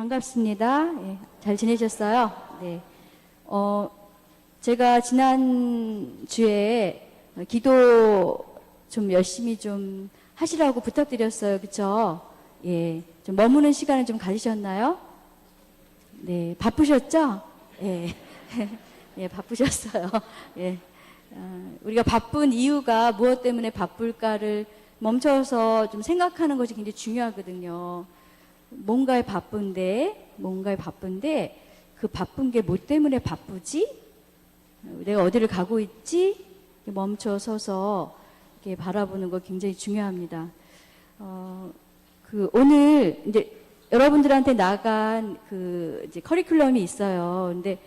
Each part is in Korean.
반갑습니다. 예, 잘 지내셨어요? 네. 제가 지난주에 기도 좀 열심히 좀 하시라고 부탁드렸어요. 그쵸? 예. 좀 머무는 시간을 좀 가지셨나요? 네. 바쁘셨죠? 예. 예, 바쁘셨어요. 예. 우리가 바쁜 이유가 무엇 때문에 바쁠까를 멈춰서 좀 생각하는 것이 굉장히 중요하거든요. 뭔가에 바쁜데 그 바쁜 게 뭐 때문에 바쁘지? 내가 어디를 가고 있지? 멈춰서서 이렇게 바라보는 거 굉장히 중요합니다. 오늘 이제 여러분들한테 나간 이제 커리큘럼이 있어요. 근데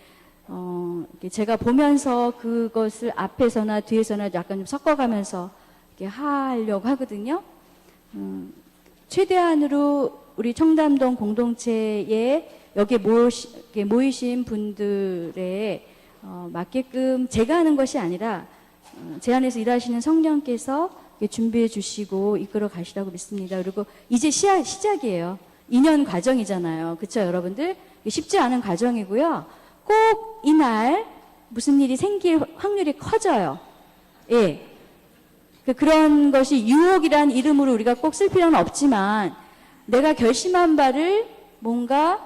제가 보면서 그것을 앞에서나 뒤에서나 약간 좀 섞어가면서 이렇게 하려고 하거든요. 최대한으로 우리 청담동 공동체에 여기에 모이신 분들의 맞게끔 제가 하는 것이 아니라 제 안에서 일하시는 성령께서 준비해 주시고 이끌어 가시라고 믿습니다. 그리고 이제 시작이에요. 2년 과정이잖아요. 그렇죠, 여러분들? 쉽지 않은 과정이고요. 꼭 이날 무슨 일이 생길 확률이 커져요. 예. 그런 것이 유혹이란 이름으로 우리가 꼭 쓸 필요는 없지만 내가 결심한 바를 뭔가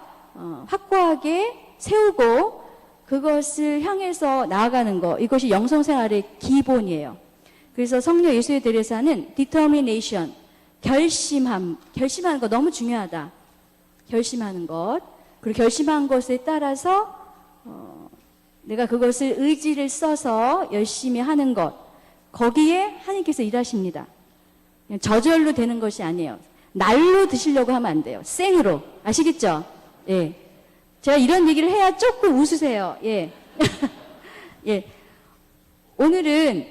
확고하게 세우고 그것을 향해서 나아가는 거, 이것이 영성생활의 기본이에요. 그래서 성령 예수의 대례사는 determination, 결심하는 거 너무 중요하다. 결심하는 것. 그리고 결심한 것에 따라서 내가 그것을 의지를 써서 열심히 하는 것. 거기에 하나님께서 일하십니다. 그냥 저절로 되는 것이 아니에요. 날로 드시려고 하면 안 돼요. 생으로. 아시겠죠? 예. 제가 이런 얘기를 해야 조금 웃으세요. 예. 예. 오늘은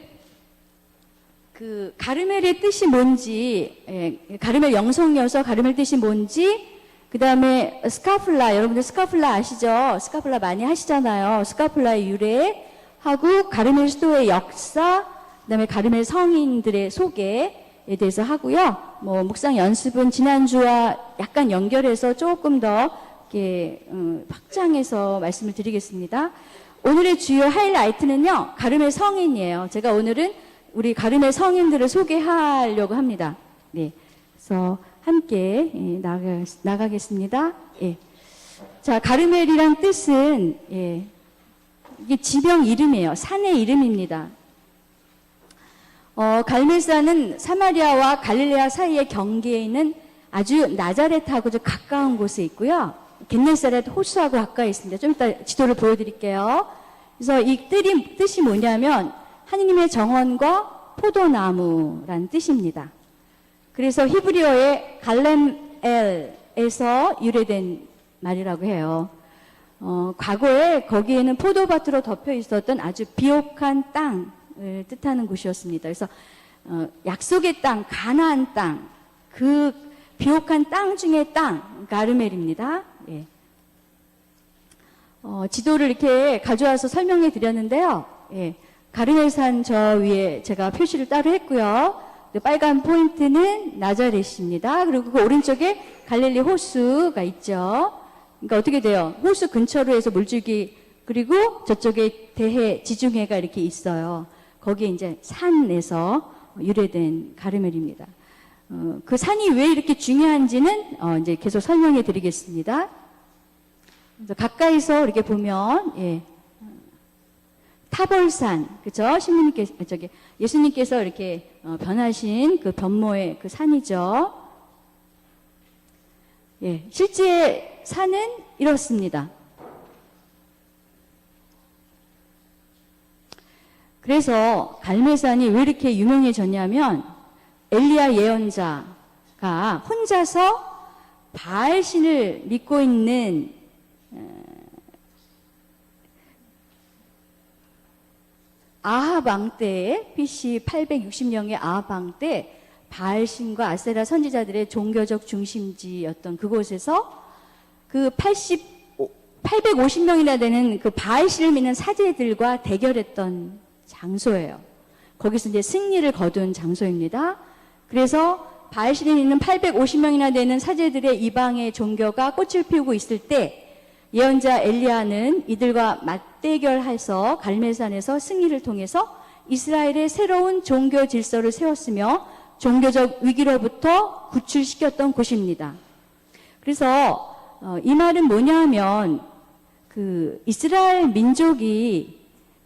가르멜의 뜻이 뭔지, 예, 가르멜 영성이어서 가르멜 뜻이 뭔지, 그 다음에 스카플라, 여러분들 스카플라 아시죠? 스카플라 많이 하시잖아요. 스카플라의 유래하고 가르멜 수도의 역사, 그 다음에 가르멜 성인들의 소개에 대해서 하고요. 묵상 연습은 지난주와 약간 연결해서 조금 더 이렇게 확장해서 말씀을 드리겠습니다. 오늘의 주요 하이라이트는요, 가르멜 성인이에요. 제가 오늘은 우리 가르멜 성인들을 소개하려고 합니다. 네, 그래서 함께 나가겠습니다. 예. 자, 가르멜이란 뜻은 이게 지명 이름이에요. 산의 이름입니다. 갈멜산은 사마리아와 갈릴레아 사이의 경계에 있는 아주 나자렛하고 좀 가까운 곳에 있고요. 겟네사렛 호수하고 가까이 있습니다. 좀 이따 지도를 보여드릴게요. 그래서 이 뜻이 뭐냐면 하느님의 정원과 포도나무라는 뜻입니다. 그래서 히브리어의 갈렘엘에서 유래된 말이라고 해요. 과거에 거기에는 포도밭으로 덮여 있었던 아주 비옥한 땅을 뜻하는 곳이었습니다. 그래서 약속의 땅, 가나안 땅, 그 비옥한 땅 중의 땅, 가르멜입니다. 예. 지도를 이렇게 가져와서 설명해 드렸는데요. 예. 가르멜산 저 위에 제가 표시를 따로 했고요. 빨간 포인트는 나자렛입니다. 그리고 그 오른쪽에 갈릴리 호수가 있죠. 그러니까 어떻게 돼요? 호수 근처로 해서 물줄기, 그리고 저쪽에 대해, 지중해가 이렇게 있어요. 거기에 이제 산에서 유래된 가르멜입니다. 그 산이 왜 이렇게 중요한지는 이제 계속 설명해 드리겠습니다. 그래서 가까이서 이렇게 보면, 예. 타볼산, 그죠? 예수님께서 이렇게 변하신 그 변모의 그 산이죠. 예. 실제 산은 이렇습니다. 그래서 갈멜산이 왜 이렇게 유명해졌냐면 엘리야 예언자가 혼자서 바알신을 믿고 있는 아합 왕 때에 BC 860년의 아합 왕 때 바알신과 아세라 선지자들의 종교적 중심지였던 그곳에서 그 850명이나 되는 그 바알신을 믿는 사제들과 대결했던 장소예요. 거기서 이제 승리를 거둔 장소입니다. 그래서 바알신에 있는 850명이나 되는 사제들의 이방의 종교가 꽃을 피우고 있을 때 예언자 엘리야는 이들과 맞대결해서 갈멜산에서 승리를 통해서 이스라엘의 새로운 종교 질서를 세웠으며 종교적 위기로부터 구출시켰던 곳입니다. 그래서 이 말은 뭐냐 하면 그 이스라엘 민족이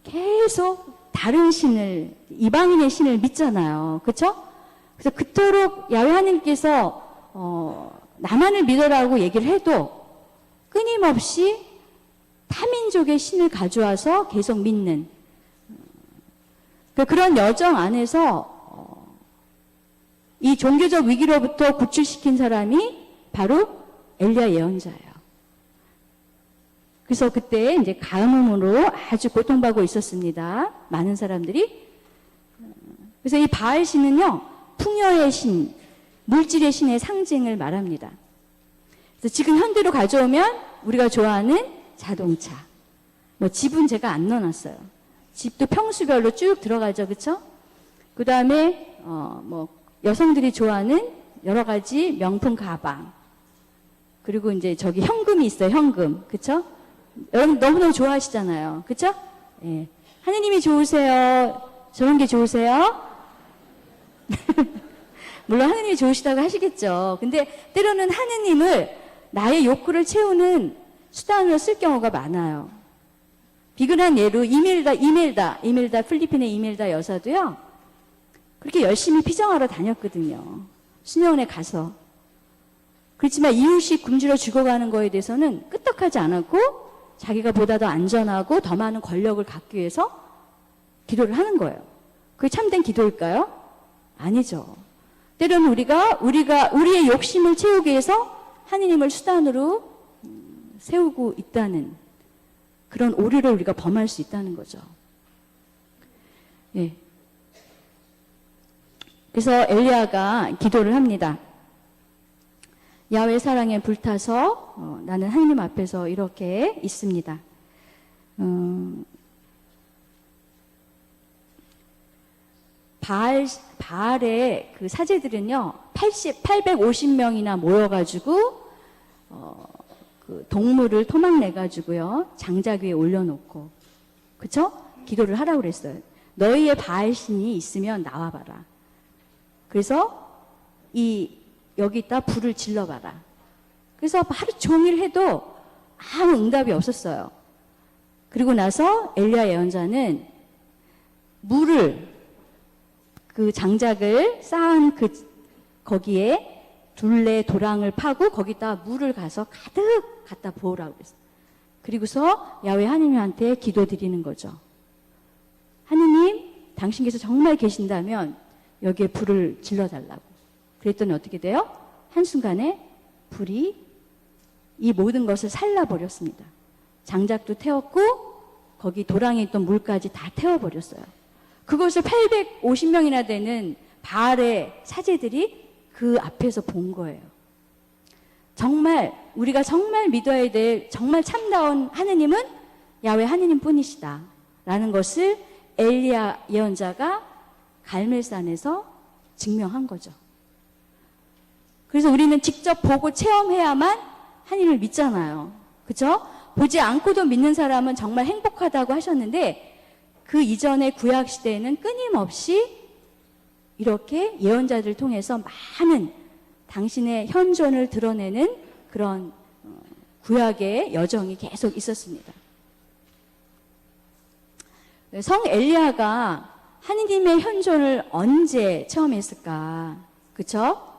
계속 다른 신을, 이방인의 신을 믿잖아요. 그렇죠? 그래서 그토록 야훼 하나님께서 나만을 믿어라고 얘기를 해도 끊임없이 타민족의 신을 가져와서 계속 믿는 그런 여정 안에서 이 종교적 위기로부터 구출시킨 사람이 바로 엘리야 예언자예요. 그래서 그때 이제 가뭄으로 아주 고통받고 있었습니다. 많은 사람들이. 그래서 이 바알 신은요, 풍요의 신, 물질의 신의 상징을 말합니다. 그래서 지금 현대로 가져오면 우리가 좋아하는 자동차, 뭐 집은 제가 안 넣어놨어요. 집도 평수별로 쭉 들어가죠, 그렇죠? 그 다음에 뭐 여성들이 좋아하는 여러 가지 명품 가방, 그리고 이제 저기 현금이 있어요, 현금, 그렇죠? 여러분 너무너무 좋아하시잖아요, 그렇죠? 예. 하느님이 좋으세요? 저런 게 좋으세요? 물론 하느님이 좋으시다고 하시겠죠. 근데 때로는 하느님을 나의 욕구를 채우는 수단으로 쓸 경우가 많아요. 비근한 예로 이멜다 필리핀의 이멜다 여사도요, 그렇게 열심히 피정하러 다녔거든요. 수녀원에 가서. 그렇지만 이웃이 굶주려 죽어가는 거에 대해서는 끄떡하지 않았고 자기가 보다 더 안전하고 더 많은 권력을 갖기 위해서 기도를 하는 거예요. 그게 참된 기도일까요? 아니죠. 때로는 우리가 우리의 욕심을 채우기 위해서 하느님을 수단으로 세우고 있다는 그런 오류를 우리가 범할 수 있다는 거죠. 예. 그래서 엘리야가 기도를 합니다. 야훼 사랑에 불타서 나는 하느님 앞에서 이렇게 있습니다. 바알의 그 사제들은요, 850명이나 모여가지고 그 동물을 토막내가지고요, 장작 위에 올려놓고, 그쵸? 기도를 하라고 그랬어요. 너희의 바알신이 있으면 나와봐라. 그래서 여기다 불을 질러봐라. 그래서 하루 종일 해도 아무 응답이 없었어요. 그리고 나서 엘리야 예언자는 물을, 그 장작을 쌓은 거기에 둘레 도랑을 파고 거기다 물을 가서 가득 갖다 부으라고 그랬어요. 그리고서 야훼 하느님한테 기도드리는 거죠. 하느님, 당신께서 정말 계신다면 여기에 불을 질러달라고. 그랬더니 어떻게 돼요? 한순간에 불이 이 모든 것을 살라버렸습니다. 장작도 태웠고 거기 도랑에 있던 물까지 다 태워버렸어요. 그것을 850명이나 되는 바알의 사제들이 그 앞에서 본 거예요. 정말 우리가 정말 믿어야 될 정말 참다운 하느님은 야훼 하느님 뿐이시다 라는 것을 엘리야 예언자가 갈멜산에서 증명한 거죠. 그래서 우리는 직접 보고 체험해야만 하느님을 믿잖아요. 그렇죠? 보지 않고도 믿는 사람은 정말 행복하다고 하셨는데 그 이전의 구약 시대에는 끊임없이 이렇게 예언자들을 통해서 많은 당신의 현존을 드러내는 그런 구약의 여정이 계속 있었습니다. 성 엘리야가 하느님의 현존을 언제 체험했을까? 그렇죠?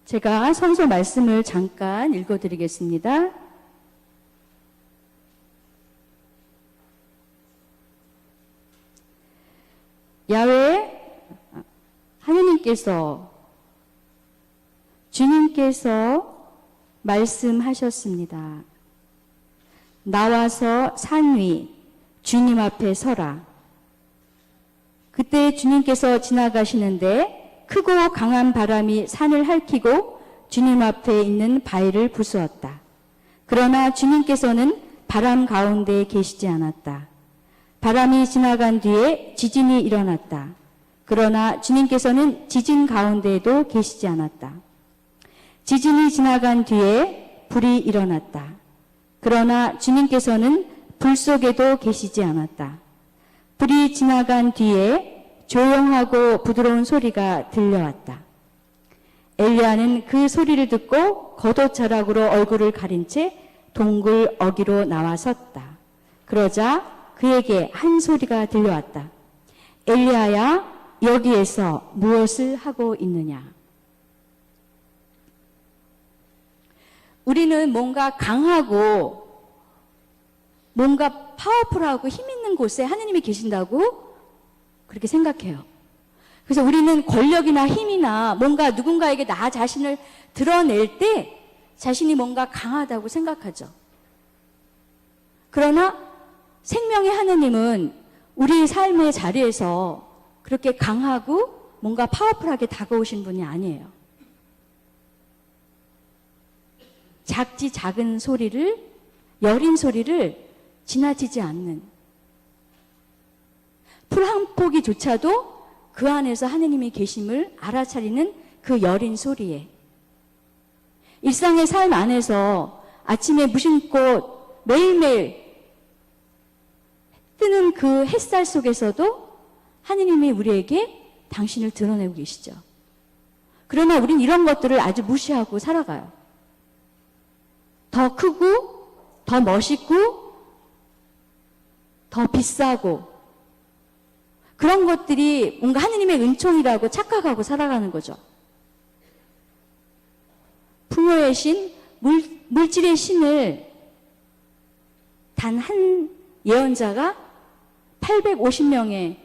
제가 성서 말씀을 잠깐 읽어드리겠습니다. 야훼 하느님께서 주님께서 말씀하셨습니다. 나와서 산 위 주님 앞에 서라. 그때 주님께서 지나가시는데 크고 강한 바람이 산을 핥히고 주님 앞에 있는 바위를 부수었다. 그러나 주님께서는 바람 가운데 계시지 않았다. 바람이 지나간 뒤에 지진이 일어났다. 그러나 주님께서는 지진 가운데에도 계시지 않았다. 지진이 지나간 뒤에 불이 일어났다. 그러나 주님께서는 불 속에도 계시지 않았다. 불이 지나간 뒤에 조용하고 부드러운 소리가 들려왔다. 엘리야는 그 소리를 듣고 겉옷자락으로 얼굴을 가린 채 동굴 어귀로 나와 섰다. 그러자 그에게 한 소리가 들려왔다. 엘리야야, 여기에서 무엇을 하고 있느냐? 우리는 뭔가 강하고 뭔가 파워풀하고 힘 있는 곳에 하느님이 계신다고 그렇게 생각해요. 그래서 우리는 권력이나 힘이나 뭔가 누군가에게 나 자신을 드러낼 때 자신이 뭔가 강하다고 생각하죠. 그러나 생명의 하느님은 우리 삶의 자리에서 그렇게 강하고 뭔가 파워풀하게 다가오신 분이 아니에요. 작은 소리를, 여린 소리를 지나치지 않는, 풀 한 포기조차도 그 안에서 하느님이 계심을 알아차리는 그 여린 소리에, 일상의 삶 안에서 아침에 무심코 매일매일 뜨는 그 햇살 속에서도 하느님이 우리에게 당신을 드러내고 계시죠. 그러나 우린 이런 것들을 아주 무시하고 살아가요. 더 크고, 더 멋있고, 더 비싸고, 그런 것들이 뭔가 하느님의 은총이라고 착각하고 살아가는 거죠. 풍요의 신, 물질의 신을 단 한 예언자가 850명의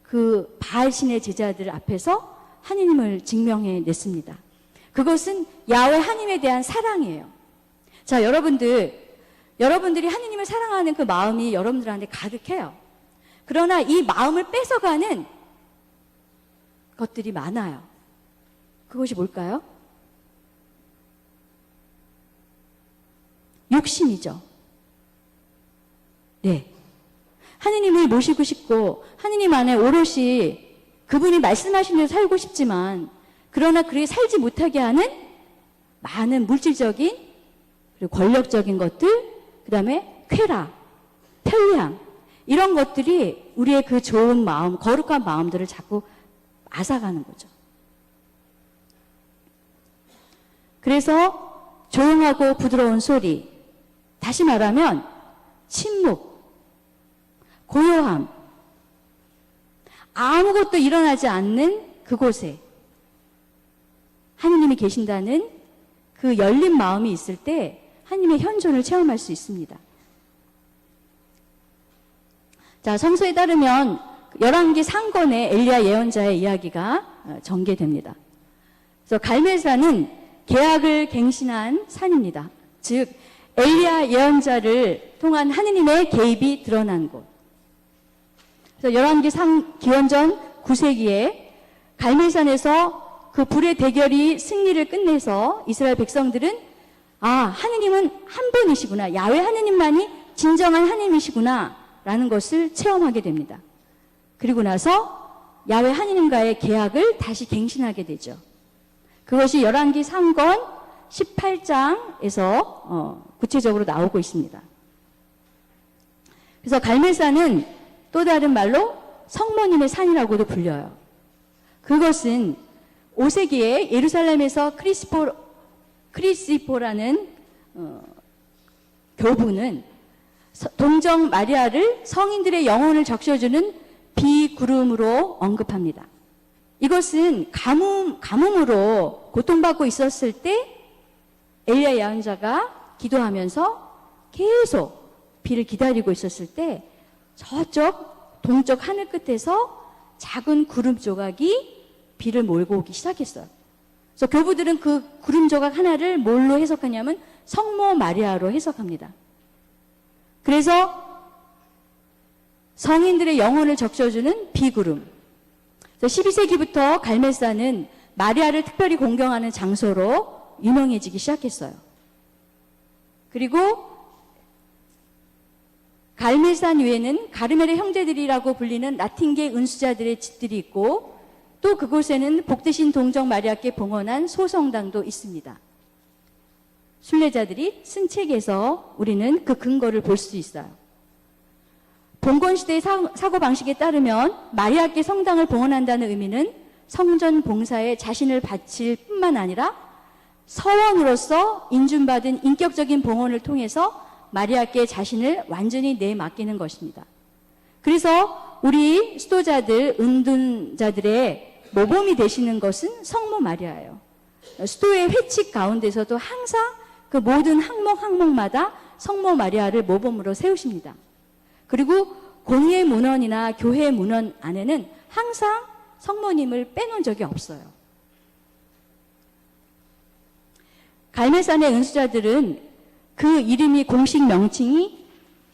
그 바알 신의 제자들 앞에서 하느님을 증명해 냈습니다. 그것은 야훼 하나님에 대한 사랑이에요. 자, 여러분들이 하느님을 사랑하는 그 마음이 여러분들한테 가득해요. 그러나 이 마음을 뺏어가는 것들이 많아요. 그것이 뭘까요? 욕심이죠. 네. 하느님을 모시고 싶고 하느님 안에 오롯이 그분이 말씀하신 대로 살고 싶지만 그러나 그렇게 살지 못하게 하는 많은 물질적인 그리고 권력적인 것들, 그 다음에 쾌락, 편리함 이런 것들이 우리의 그 좋은 마음, 거룩한 마음들을 자꾸 앗아가는 거죠. 그래서 조용하고 부드러운 소리, 다시 말하면 침묵, 고요함, 아무것도 일어나지 않는 그곳에 하느님이 계신다는 그 열린 마음이 있을 때 하느님의 현존을 체험할 수 있습니다. 자, 성서에 따르면 열왕기 상권의 엘리야 예언자의 이야기가 전개됩니다. 그래서 갈멜산은 계약을 갱신한 산입니다. 즉 엘리야 예언자를 통한 하느님의 개입이 드러난 곳. 그래서 열왕기 기원전 9세기에 갈멜산에서 그 불의 대결이 승리를 끝내서 이스라엘 백성들은 하느님은 한 분이시구나, 야훼 하느님만이 진정한 하느님이시구나 라는 것을 체험하게 됩니다. 그리고 나서 야훼 하느님과의 계약을 다시 갱신하게 되죠. 그것이 열왕기 상권 18장에서 구체적으로 나오고 있습니다. 그래서 갈멜산은 또 다른 말로 성모님의 산이라고도 불려요. 그것은 5세기에 예루살렘에서 크리스포라는 교부는 동정 마리아를 성인들의 영혼을 적셔주는 비구름으로 언급합니다. 이것은 가뭄으로 고통받고 있었을 때 엘리야 예언자가 기도하면서 계속 비를 기다리고 있었을 때 저쪽 동쪽 하늘 끝에서 작은 구름 조각이 비를 몰고 오기 시작했어요. 그래서 교부들은 그 구름 조각 하나를 뭘로 해석하냐면 성모 마리아로 해석합니다. 그래서 성인들의 영혼을 적셔주는 비구름. 12세기부터 갈멜산은 마리아를 특별히 공경하는 장소로 유명해지기 시작했어요. 그리고 갈멜산 위에는 가르멜의 형제들이라고 불리는 나틴게 은수자들의 집들이 있고 또 그곳에는 복되신 동정 마리아께 봉헌한 소성당도 있습니다. 순례자들이 쓴 책에서 우리는 그 근거를 볼 수 있어요. 봉건시대의 사고방식에 따르면 마리아께 성당을 봉헌한다는 의미는 성전 봉사에 자신을 바칠 뿐만 아니라 서원으로서 인준받은 인격적인 봉헌을 통해서 마리아께 자신을 완전히 내맡기는 것입니다. 그래서 우리 수도자들, 은둔자들의 모범이 되시는 것은 성모 마리아예요. 수도의 회칙 가운데서도 항상 그 모든 항목마다 성모 마리아를 모범으로 세우십니다. 그리고 공예 문헌이나 교회 문헌 안에는 항상 성모님을 빼놓은 적이 없어요. 갈멜산의 은수자들은 그 이름이 공식 명칭이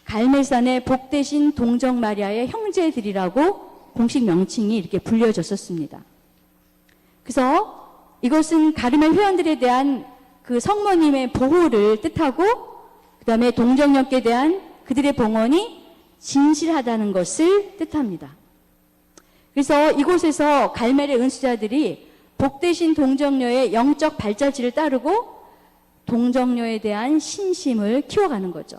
갈멜산의 복되신 동정 마리아의 형제들이라고 공식 명칭이 이렇게 불려졌었습니다. 그래서 이것은 가르멜 회원들에 대한 그 성모님의 보호를 뜻하고 그 다음에 동정녀께 대한 그들의 봉헌이 진실하다는 것을 뜻합니다. 그래서 이곳에서 갈멜의 은수자들이 복되신 동정녀의 영적 발자취를 따르고 동정녀에 대한 신심을 키워가는 거죠.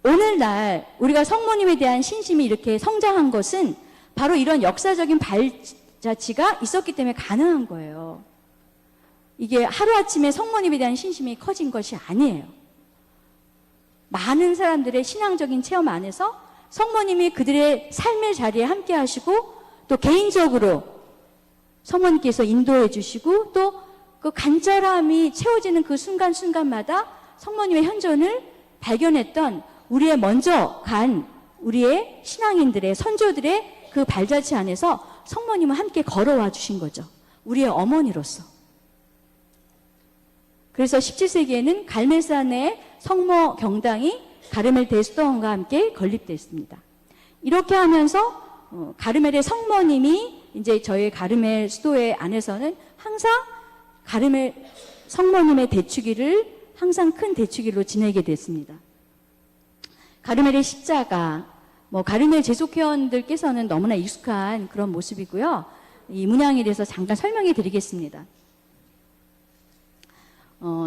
오늘날 우리가 성모님에 대한 신심이 이렇게 성장한 것은 바로 이런 역사적인 발자취가 있었기 때문에 가능한 거예요. 이게 하루아침에 성모님에 대한 신심이 커진 것이 아니에요. 많은 사람들의 신앙적인 체험 안에서 성모님이 그들의 삶의 자리에 함께 하시고 또 개인적으로 성모님께서 인도해 주시고 또 그 간절함이 채워지는 그 순간순간마다 성모님의 현존을 발견했던 우리의 먼저 간 우리의 신앙인들의 선조들의 그 발자취 안에서 성모님은 함께 걸어와 주신 거죠. 우리의 어머니로서. 그래서 17세기에는 갈멜산의 성모 경당이 가르멜 대수도원과 함께 건립됐습니다. 이렇게 하면서 가르멜의 성모님이 이제 저희 가르멜 수도회 안에서는 항상 가르멜 성모님의 대축일을 항상 큰 대축일로 지내게 됐습니다. 가르멜의 십자가, 가르멜 제속회원들께서는 너무나 익숙한 그런 모습이고요. 이 문양에 대해서 잠깐 설명해 드리겠습니다.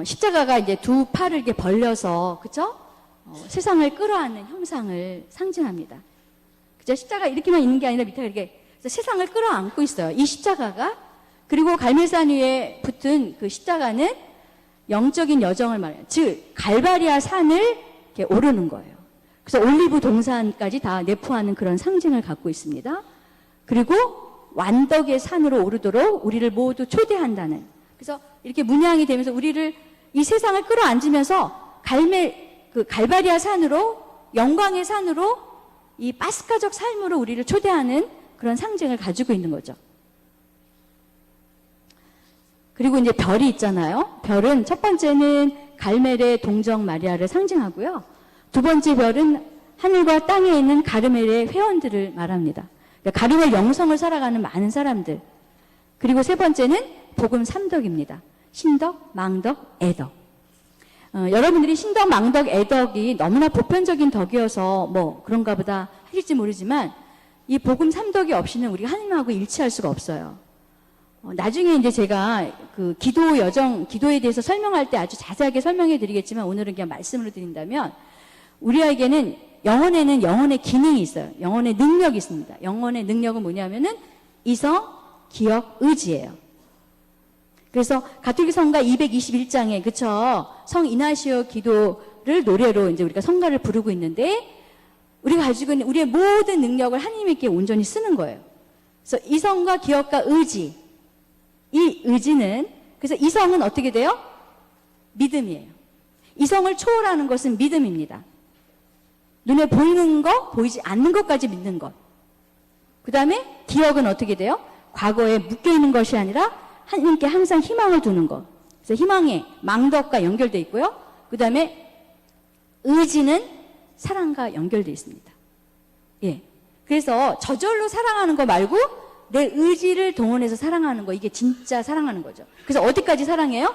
십자가가 이제 두 팔을 이렇게 벌려서, 그죠? 세상을 끌어안는 형상을 상징합니다. 그죠? 십자가 이렇게만 있는 게 아니라 밑에 이렇게 세상을 끌어안고 있어요. 이 십자가가. 그리고 갈멜산 위에 붙은 그 십자가는 영적인 여정을 말해요. 즉, 갈바리아 산을 이렇게 오르는 거예요. 그래서 올리브 동산까지 다 내포하는 그런 상징을 갖고 있습니다. 그리고 완덕의 산으로 오르도록 우리를 모두 초대한다는. 그래서 이렇게 문양이 되면서 우리를 이 세상을 끌어안으면서 갈바리아 산으로, 영광의 산으로 이 파스카적 삶으로 우리를 초대하는 그런 상징을 가지고 있는 거죠. 그리고 이제 별이 있잖아요. 별은 첫 번째는 갈멜의 동정 마리아를 상징하고요. 두 번째 별은 하늘과 땅에 있는 가르멜의 회원들을 말합니다. 그러니까 가르멜 영성을 살아가는 많은 사람들. 그리고 세 번째는 복음 3덕입니다. 신덕, 망덕, 애덕. 여러분들이 신덕, 망덕, 애덕이 너무나 보편적인 덕이어서 그런가 보다 하실지 모르지만 이 복음 3덕이 없이는 우리가 하나님하고 일치할 수가 없어요. 나중에 이제 제가 그 기도 여정, 기도에 대해서 설명할 때 아주 자세하게 설명해 드리겠지만 오늘은 그냥 말씀으로 드린다면 우리에게는 영혼에는 영혼의 기능이 있어요. 영혼의 능력이 있습니다. 영혼의 능력은 뭐냐면은 이성, 기억, 의지예요. 그래서 가톨릭 성가 221장에 그쵸? 성 이나시오 기도를 노래로 이제 우리가 성가를 부르고 있는데 우리가 가지고 있는 우리의 모든 능력을 하나님께 온전히 쓰는 거예요. 그래서 이성과 기억과 의지, 이 의지는 그래서 이성은 어떻게 돼요? 믿음이에요. 이성을 초월하는 것은 믿음입니다. 눈에 보이는 것, 보이지 않는 것까지 믿는 것. 그 다음에 기억은 어떻게 돼요? 과거에 묶여있는 것이 아니라 하나님께 항상 희망을 두는 것. 그래서 희망의 망덕과 연결되어 있고요. 그 다음에 의지는 사랑과 연결되어 있습니다. 예. 그래서 저절로 사랑하는 거 말고 내 의지를 동원해서 사랑하는 거, 이게 진짜 사랑하는 거죠. 그래서 어디까지 사랑해요?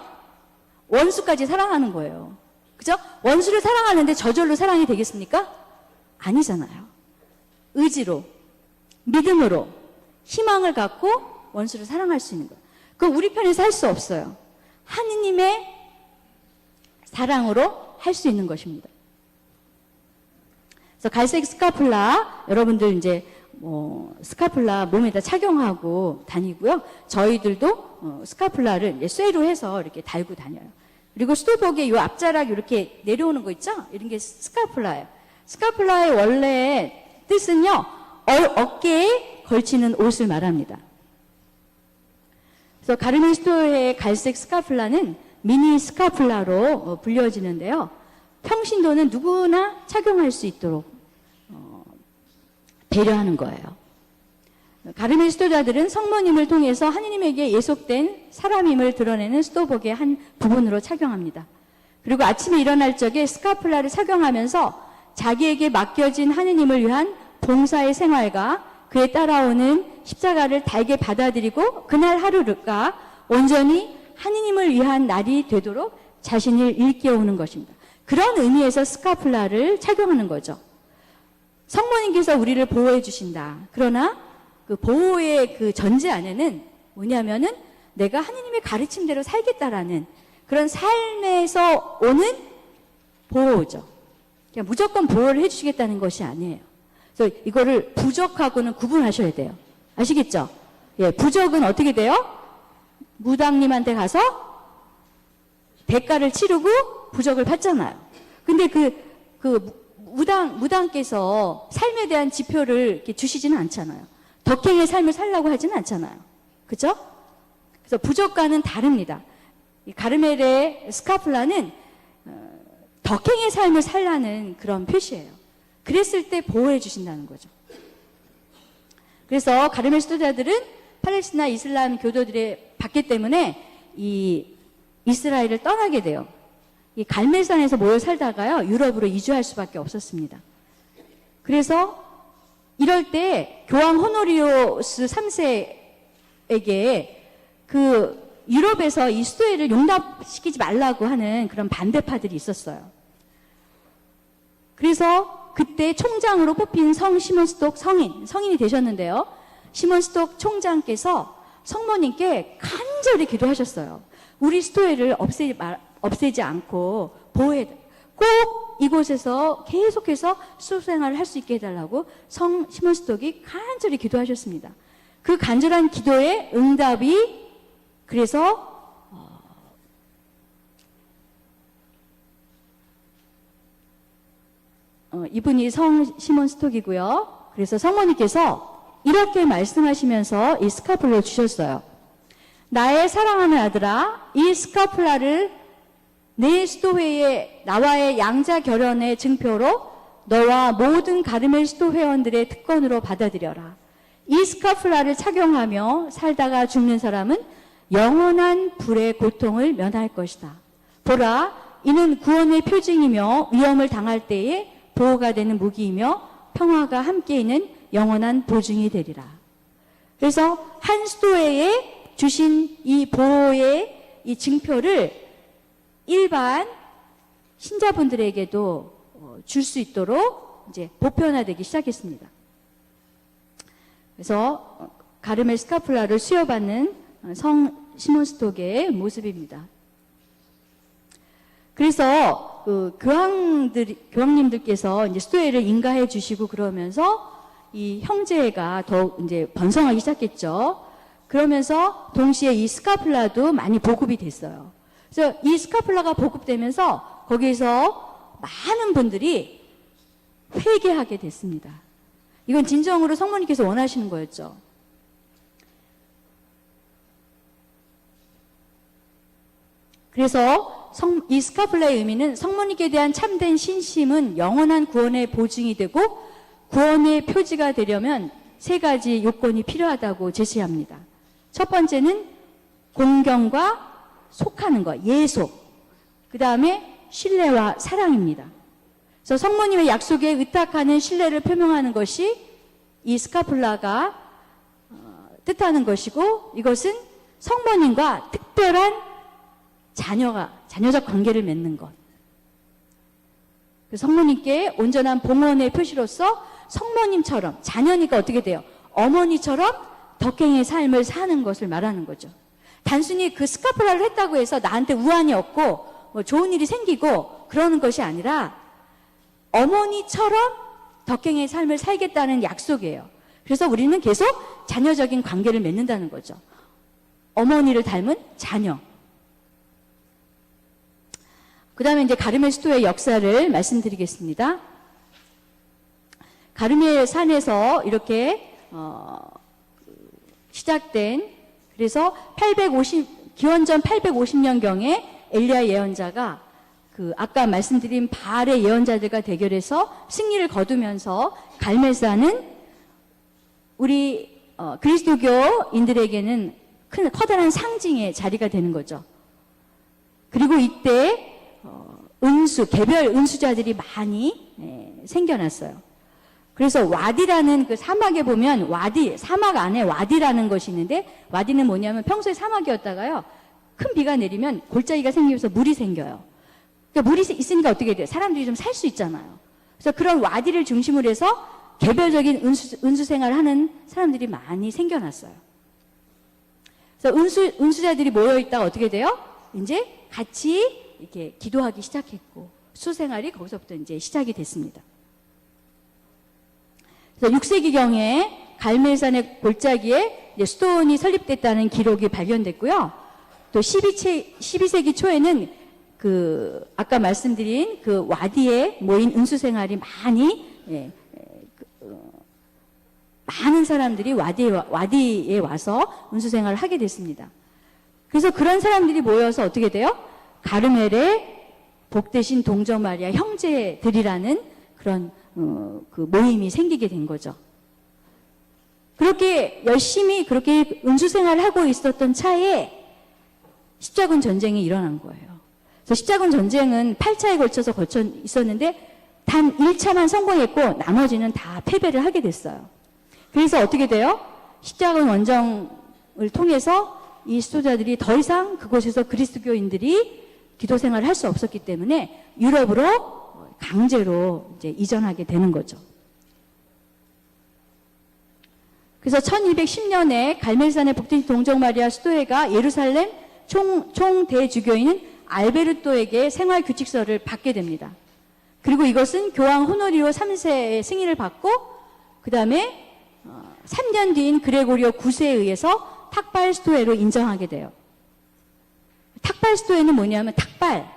원수까지 사랑하는 거예요. 그죠? 원수를 사랑하는데 저절로 사랑이 되겠습니까? 아니잖아요. 의지로, 믿음으로, 희망을 갖고 원수를 사랑할 수 있는 거예요. 그거 우리 편에서 할 수 없어요. 하느님의 사랑으로 할 수 있는 것입니다. 그래서 갈색 스카플라, 여러분들 이제 스카플라 몸에다 착용하고 다니고요. 저희들도 스카플라를 이제 쇠로 해서 이렇게 달고 다녀요. 그리고 수도복에 요 앞자락 이렇게 내려오는 거 있죠? 이런 게 스카플라예요. 스카플라의 원래 뜻은요, 어깨에 걸치는 옷을 말합니다. 그래서 가르멘스토어의 갈색 스카플라는 미니 스카플라로 불려지는데요. 평신도는 누구나 착용할 수 있도록 배려하는 거예요. 가르멘 스토자들은 성모님을 통해서 하느님에게 예속된 사람임을 드러내는 스토복의 한 부분으로 착용합니다. 그리고 아침에 일어날 적에 스카플라를 착용하면서 자기에게 맡겨진 하느님을 위한 봉사의 생활과 그에 따라오는 십자가를 달게 받아들이고 그날 하루가 온전히 하느님을 위한 날이 되도록 자신을 일깨우는 것입니다. 그런 의미에서 스카플라를 착용하는 거죠. 성모님께서 우리를 보호해 주신다. 그러나 그 보호의 그 전제 안에는 뭐냐면은 내가 하느님의 가르침대로 살겠다라는 그런 삶에서 오는 보호죠. 그냥 무조건 보호를 해 주시겠다는 것이 아니에요. 그래서 이거를 부적하고는 구분하셔야 돼요. 아시겠죠? 예, 부적은 어떻게 돼요? 무당님한테 가서 대가를 치르고 부적을 받잖아요. 근데 무당께서 삶에 대한 지표를 이렇게 주시지는 않잖아요. 덕행의 삶을 살라고 하지는 않잖아요. 그죠? 그래서 부적과는 다릅니다. 이 가르멜의 스카플라는 덕행의 삶을 살라는 그런 표시예요. 그랬을 때 보호해 주신다는 거죠. 그래서 가르멜 수도자들은 팔레스티나 이슬람 교도들의 받기 때문에 이 이스라엘을 떠나게 돼요. 이 갈멜산에서 모여 살다가요, 유럽으로 이주할 수밖에 없었습니다. 그래서 이럴 때 교황 호노리우스 3세에게 그 유럽에서 이 수도회를 용납시키지 말라고 하는 그런 반대파들이 있었어요. 그래서 그때 총장으로 뽑힌 시몬 스톡 성인이 되셨는데요. 시몬 스톡 총장께서 성모님께 간절히 기도하셨어요. 우리 스토회를 없애지 않고 보호해, 꼭 이곳에서 계속해서 수생활을 할 수 있게 해달라고 시몬 스톡이 간절히 기도하셨습니다. 그 간절한 기도의 응답이 그래서 이분이 시몬 스톡이고요. 그래서 성모님께서 이렇게 말씀하시면서 이 스카플라를 주셨어요. 나의 사랑하는 아들아, 이 스카플라를 내 수도회의 나와의 양자 결연의 증표로 너와 모든 가르멜 수도 회원들의 특권으로 받아들여라. 이 스카플라를 착용하며 살다가 죽는 사람은 영원한 불의 고통을 면할 것이다. 보라, 이는 구원의 표징이며 위험을 당할 때에 보호가 되는 무기이며 평화가 함께 있는 영원한 보증이 되리라. 그래서 한 수도회에 주신 이 보호의 이 증표를 일반 신자분들에게도 줄 수 있도록 이제 보편화되기 시작했습니다. 그래서 가르멜 스카플라를 수여받는 시몬 스톡의 모습입니다. 그래서 교황님들께서 이제 수도회를 인가해 주시고 그러면서 이 형제가 더욱 이제 번성하기 시작했죠. 그러면서 동시에 이 스카플라도 많이 보급이 됐어요. 그래서 이 스카플라가 보급되면서 거기에서 많은 분들이 회개하게 됐습니다. 이건 진정으로 성모님께서 원하시는 거였죠. 그래서 이 스카플라의 의미는 성모님께 대한 참된 신심은 영원한 구원의 보증이 되고 구원의 표지가 되려면 세 가지 요건이 필요하다고 제시합니다. 첫 번째는 공경과 속하는 것, 예속. 그 다음에 신뢰와 사랑입니다. 그래서 성모님의 약속에 의탁하는 신뢰를 표명하는 것이 이 스카플라가 뜻하는 것이고, 이것은 성모님과 특별한 자녀적 관계를 맺는 것. 그 성모님께 온전한 봉헌의 표시로서 성모님처럼 자녀니까 어떻게 돼요? 어머니처럼 덕행의 삶을 사는 것을 말하는 거죠. 단순히 그 스카프라를 했다고 해서 나한테 우환이 없고 뭐 좋은 일이 생기고 그러는 것이 아니라 어머니처럼 덕행의 삶을 살겠다는 약속이에요. 그래서 우리는 계속 자녀적인 관계를 맺는다는 거죠. 어머니를 닮은 자녀. 그 다음에 이제 가르멜 수도의 역사를 말씀드리겠습니다. 가르멜 산에서 이렇게 시작된, 그래서 기원전 850년경에 엘리야 예언자가 그 아까 말씀드린 바알의 예언자들과 대결해서 승리를 거두면서 갈멜산은 우리 그리스도교인들에게는 큰 커다란 상징의 자리가 되는 거죠. 그리고 이때 개별 은수자들이 많이 생겨났어요. 그래서 와디라는 그 사막에 보면 사막 안에 와디라는 것이 있는데, 와디는 뭐냐면 평소에 사막이었다가요, 큰 비가 내리면 골짜기가 생기면서 물이 생겨요. 그러니까 물이 있으니까 어떻게 돼요? 사람들이 좀 살 수 있잖아요. 그래서 그런 와디를 중심으로 해서 개별적인 은수 생활을 하는 사람들이 많이 생겨났어요. 그래서 은수자들이 모여있다가 어떻게 돼요? 이제 같이 이렇게 기도하기 시작했고, 수생활이 거기서부터 이제 시작이 됐습니다. 그래서 6세기경에 갈멜산의 골짜기에 수도원이 설립됐다는 기록이 발견됐고요. 또 12세기 초에는 아까 말씀드린 그 와디에 모인 은수생활이 많은 사람들이 와디에 와서 은수생활을 하게 됐습니다. 그래서 그런 사람들이 모여서 어떻게 돼요? 가르멜의 복되신 동정 마리아 형제들이라는 그런 그 모임이 생기게 된 거죠. 그렇게 열심히 그렇게 은수생활을 하고 있었던 차에 십자군 전쟁이 일어난 거예요. 그래서 십자군 전쟁은 8차에 걸쳐 있었는데 단 1차만 성공했고 나머지는 다 패배를 하게 됐어요. 그래서 어떻게 돼요? 십자군 원정을 통해서 이 수도자들이 더 이상 그곳에서 그리스도교인들이 기도 생활을 할 수 없었기 때문에 유럽으로 강제로 이제 이전하게 되는 거죠. 그래서 1210년에 갈멜산의 복된 동정 마리아 수도회가 예루살렘 총대주교인은 알베르토에게 생활 규칙서를 받게 됩니다. 그리고 이것은 교황 호노리오 3세의 승인을 받고, 그 다음에 3년 뒤인 그레고리오 9세에 의해서 탁발 수도회로 인정하게 돼요. 탁발 수도회는 뭐냐면 탁발,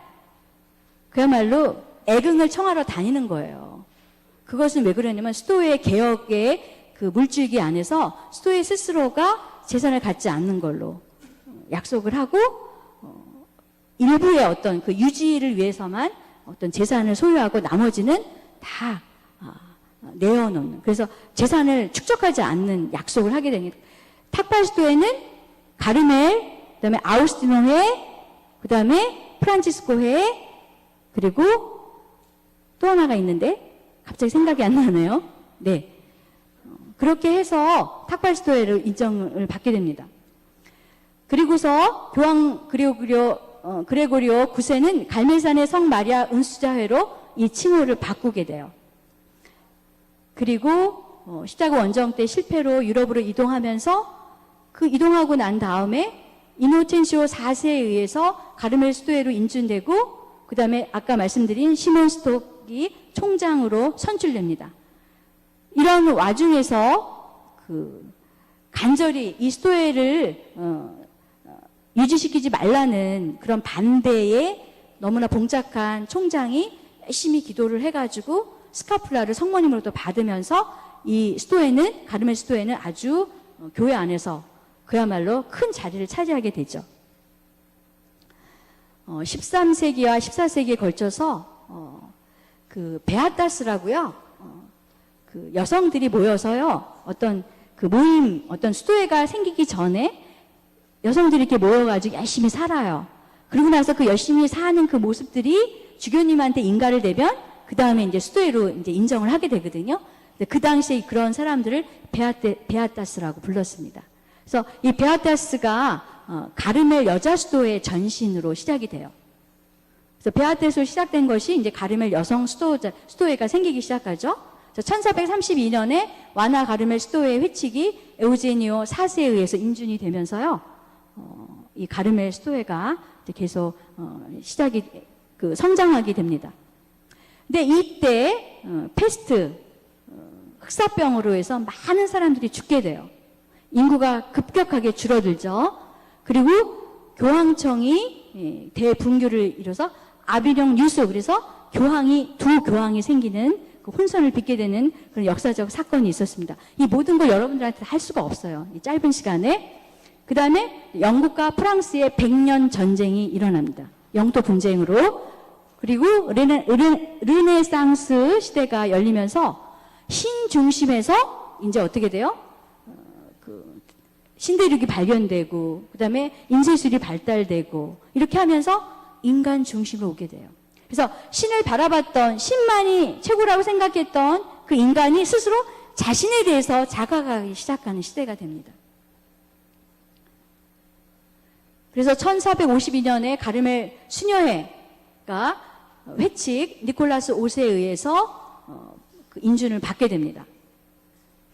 그야말로 애긍을 청하러 다니는 거예요. 그것은 왜 그러냐면 수도회 개혁의 그 물줄기 안에서 수도회 스스로가 재산을 갖지 않는 걸로 약속을 하고, 일부의 어떤 그 유지를 위해서만 어떤 재산을 소유하고 나머지는 다 내어놓는, 그래서 재산을 축적하지 않는 약속을 하게 됩니다. 탁발 수도회는 가르멜, 그 다음에 아우스티노회, 그 다음에 프란치스코회, 그리고 또 하나가 있는데 갑자기 생각이 안 나네요. 네, 그렇게 해서 탁발 수도회를 인정을 받게 됩니다. 그리고서 교황 그레고리오 9세는 갈멜산의 성 마리아 은수자회로 이 칭호를 바꾸게 돼요. 그리고 십자군 원정 때 실패로 유럽으로 이동하면서 그 이동하고 난 다음에 이노첸시오 4세에 의해서 가르멜 수도회로 인준되고, 그 다음에 아까 말씀드린 시몬 스톡이 총장으로 선출됩니다. 이런 와중에서 간절히 이 수도회를 유지시키지 말라는 그런 반대에 너무나 봉착한 총장이 열심히 기도를 해가지고 스카플라를 성모님으로부터 받으면서 이 수도회는, 가르멜 수도회는 아주 교회 안에서 그야말로 큰 자리를 차지하게 되죠. 13세기와 14세기에 걸쳐서 그 베아타스라고요, 그 여성들이 모여서요, 어떤 그 모임, 어떤 수도회가 생기기 전에 여성들이 이렇게 모여가지고 열심히 살아요. 그러고 나서 그 열심히 사는 그 모습들이 주교님한테 인가를 내면 그 다음에 이제 수도회로 이제 인정을 하게 되거든요. 그 당시에 그런 사람들을 베아타스라고 불렀습니다. 그래서 이 베아타스가 가르멜 여자 수도회 전신으로 시작이 돼요. 그래서 베아테스로 시작된 것이 이제 가르멜 여성 수도회가 생기기 시작하죠. 1432년에 와나 가르멜 수도회 회칙이 에우제니오 4세에 의해서 인준이 되면서요. 이 가르멜 수도회가 계속 시작이 성장하게 됩니다. 근데 이때 패스트 흑사병으로 해서 많은 사람들이 죽게 돼요. 인구가 급격하게 줄어들죠. 그리고 교황청이 대분교를 이뤄서 아비뇽 유수, 그래서 두 교황이 생기는 그 혼선을 빚게 되는 그런 역사적 사건이 있었습니다. 이 모든 걸 여러분들한테 할 수가 없어요. 이 짧은 시간에. 그 다음에 영국과 프랑스의 100년 전쟁이 일어납니다. 영토 분쟁으로. 그리고 르네상스 시대가 열리면서 신 중심에서 이제 어떻게 돼요? 신대륙이 발견되고, 그 다음에 인쇄술이 발달되고, 이렇게 하면서 인간 중심으로 오게 돼요. 그래서 신을 바라봤던, 신만이 최고라고 생각했던 그 인간이 스스로 자신에 대해서 자각하기 시작하는 시대가 됩니다. 그래서 1452년에 가르멜 수녀회가 회칙 니콜라스 5세에 의해서 그 인준을 받게 됩니다.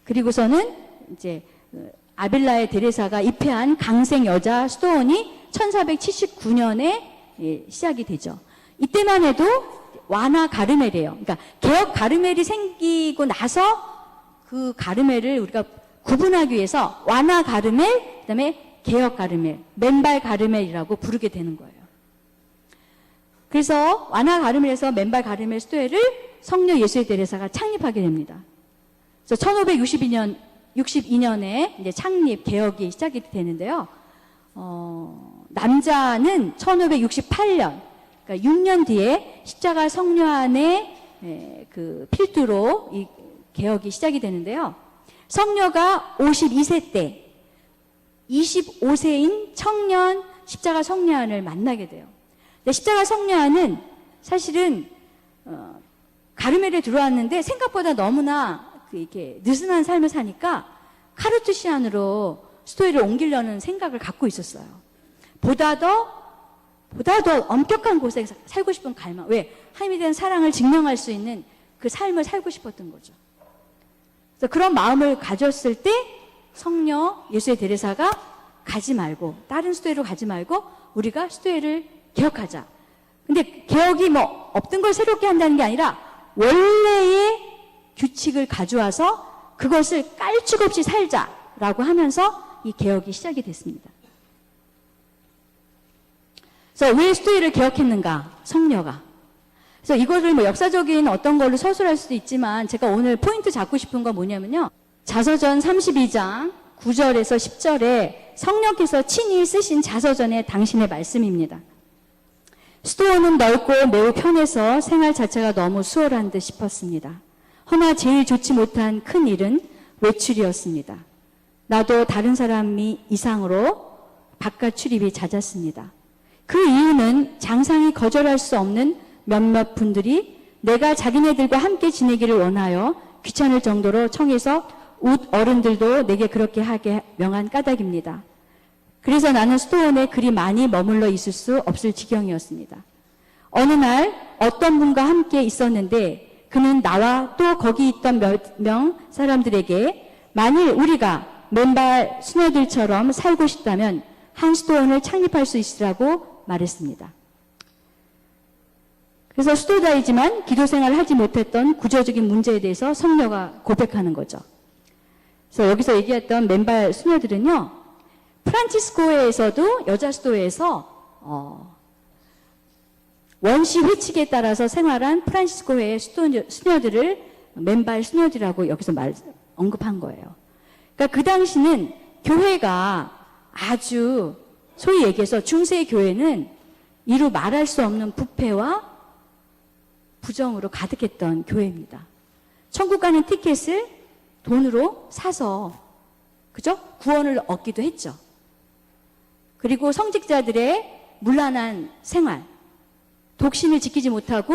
그리고서는 이제 아빌라의 데레사가 입회한 강생 여자 수도원이 1479년에 시작이 되죠. 이때만 해도 와나 가르멜이에요. 그러니까 개혁 가르멜이 생기고 나서 그 가르멜을 우리가 구분하기 위해서 와나 가르멜, 그다음에 개혁 가르멜, 맨발 가르멜이라고 부르게 되는 거예요. 그래서 와나 가르멜에서 맨발 가르멜 수도회를 성녀 예수의 데레사가 창립하게 됩니다. 그래서 1562년에 이제 창립 개혁이 시작이 되는데요. 남자는 1568년, 그러니까 6년 뒤에 십자가 성녀안의 그 필두로 이 개혁이 시작이 되는데요. 성녀가 52세 때 25세인 청년 십자가 성녀안을 만나게 돼요. 근데 십자가 성녀안은 사실은 가르멜에 들어왔는데 생각보다 너무나 이렇게 느슨한 삶을 사니까 카르투시안으로 수도회를 옮기려는 생각을 갖고 있었어요. 보다 더 엄격한 곳에 살고 싶은 갈망. 왜? 하나님에 대한 사랑을 증명할 수 있는 그 삶을 살고 싶었던 거죠. 그래서 그런 마음을 가졌을 때 성녀 예수의 데레사가 가지 말고, 다른 수도회로 가지 말고 우리가 수도회를 개혁하자. 근데 개혁이 뭐 없던 걸 새롭게 한다는 게 아니라 원래의 규칙을 가져와서 그것을 깔축 없이 살자라고 하면서 이 개혁이 시작이 됐습니다. 그래서 왜 수도회를 개혁했는가? 성녀가. 그래서 이거를 뭐 역사적인 어떤 걸로 서술할 수도 있지만 제가 오늘 포인트 잡고 싶은 건 뭐냐면요. 자서전 32장 9절에서 10절에 성령께서 친히 쓰신 자서전의 당신의 말씀입니다. 수도원은 넓고 매우 편해서 생활 자체가 너무 수월한 듯 싶었습니다. 허나 제일 좋지 못한 큰 일은 외출이었습니다. 나도 다른 사람이 이상으로 바깥 출입이 잦았습니다. 그 이유는 장상이 거절할 수 없는 몇몇 분들이 내가 자기네들과 함께 지내기를 원하여 귀찮을 정도로 청해서 웃 어른들도 내게 그렇게 하게 명한 까닭입니다. 그래서 나는 수도원에 그리 많이 머물러 있을 수 없을 지경이었습니다. 어느 날 어떤 분과 함께 있었는데 그는 나와 또 거기 있던 몇 명 사람들에게 만일 우리가 맨발 수녀들처럼 살고 싶다면 한 수도원을 창립할 수 있으라고 말했습니다. 그래서 수도자이지만 기도 생활을 하지 못했던 구조적인 문제에 대해서 성녀가 고백하는 거죠. 그래서 여기서 얘기했던 맨발 수녀들은요, 프란치스코회에서도 여자 수도회에서 원시 회칙에 따라서 생활한 프란치스코회의 수녀들을 맨발 수녀들이라고 여기서 언급한 거예요. 그러니까 그 당시는 교회가 아주 소위 얘기해서 중세 교회는 이루 말할 수 없는 부패와 부정으로 가득했던 교회입니다. 천국 가는 티켓을 돈으로 사서, 그죠? 구원을 얻기도 했죠. 그리고 성직자들의 문란한 생활, 독신을 지키지 못하고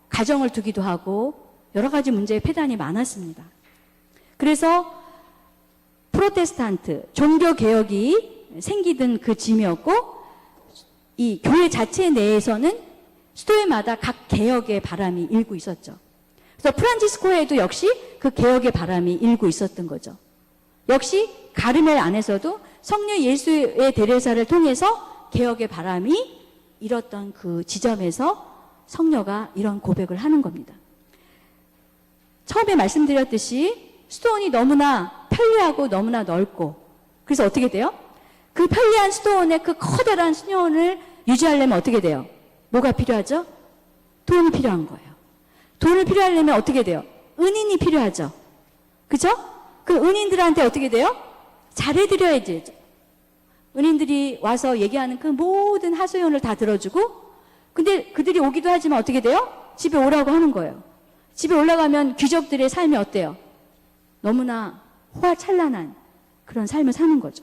가정을 두기도 하고 여러 가지 문제의 폐단이 많았습니다. 그래서 프로테스탄트, 종교개혁이 생기던 그 즈음이었고 이 교회 자체 내에서는 수도회마다 각 개혁의 바람이 일고 있었죠. 그래서 프란치스코에도 역시 그 개혁의 바람이 일고 있었던 거죠. 역시 가르멜 안에서도 성녀 예수의 데레사를 통해서 개혁의 바람이 일었던 그 지점에서 성녀가 이런 고백을 하는 겁니다. 처음에 말씀드렸듯이 수도원이 너무나 편리하고 너무나 넓고, 그래서 어떻게 돼요? 그 편리한 수도원의 그 커다란 수녀원을 유지하려면 어떻게 돼요? 뭐가 필요하죠? 돈이 필요한 거예요. 돈을 필요하려면 어떻게 돼요? 은인이 필요하죠. 그죠? 그 은인들한테 어떻게 돼요? 잘해드려야지. 은인들이 와서 얘기하는 그 모든 하소연을 다 들어주고, 근데 그들이 오기도 하지만 어떻게 돼요? 집에 오라고 하는 거예요. 집에 올라가면 귀족들의 삶이 어때요? 너무나 호화찬란한 그런 삶을 사는 거죠.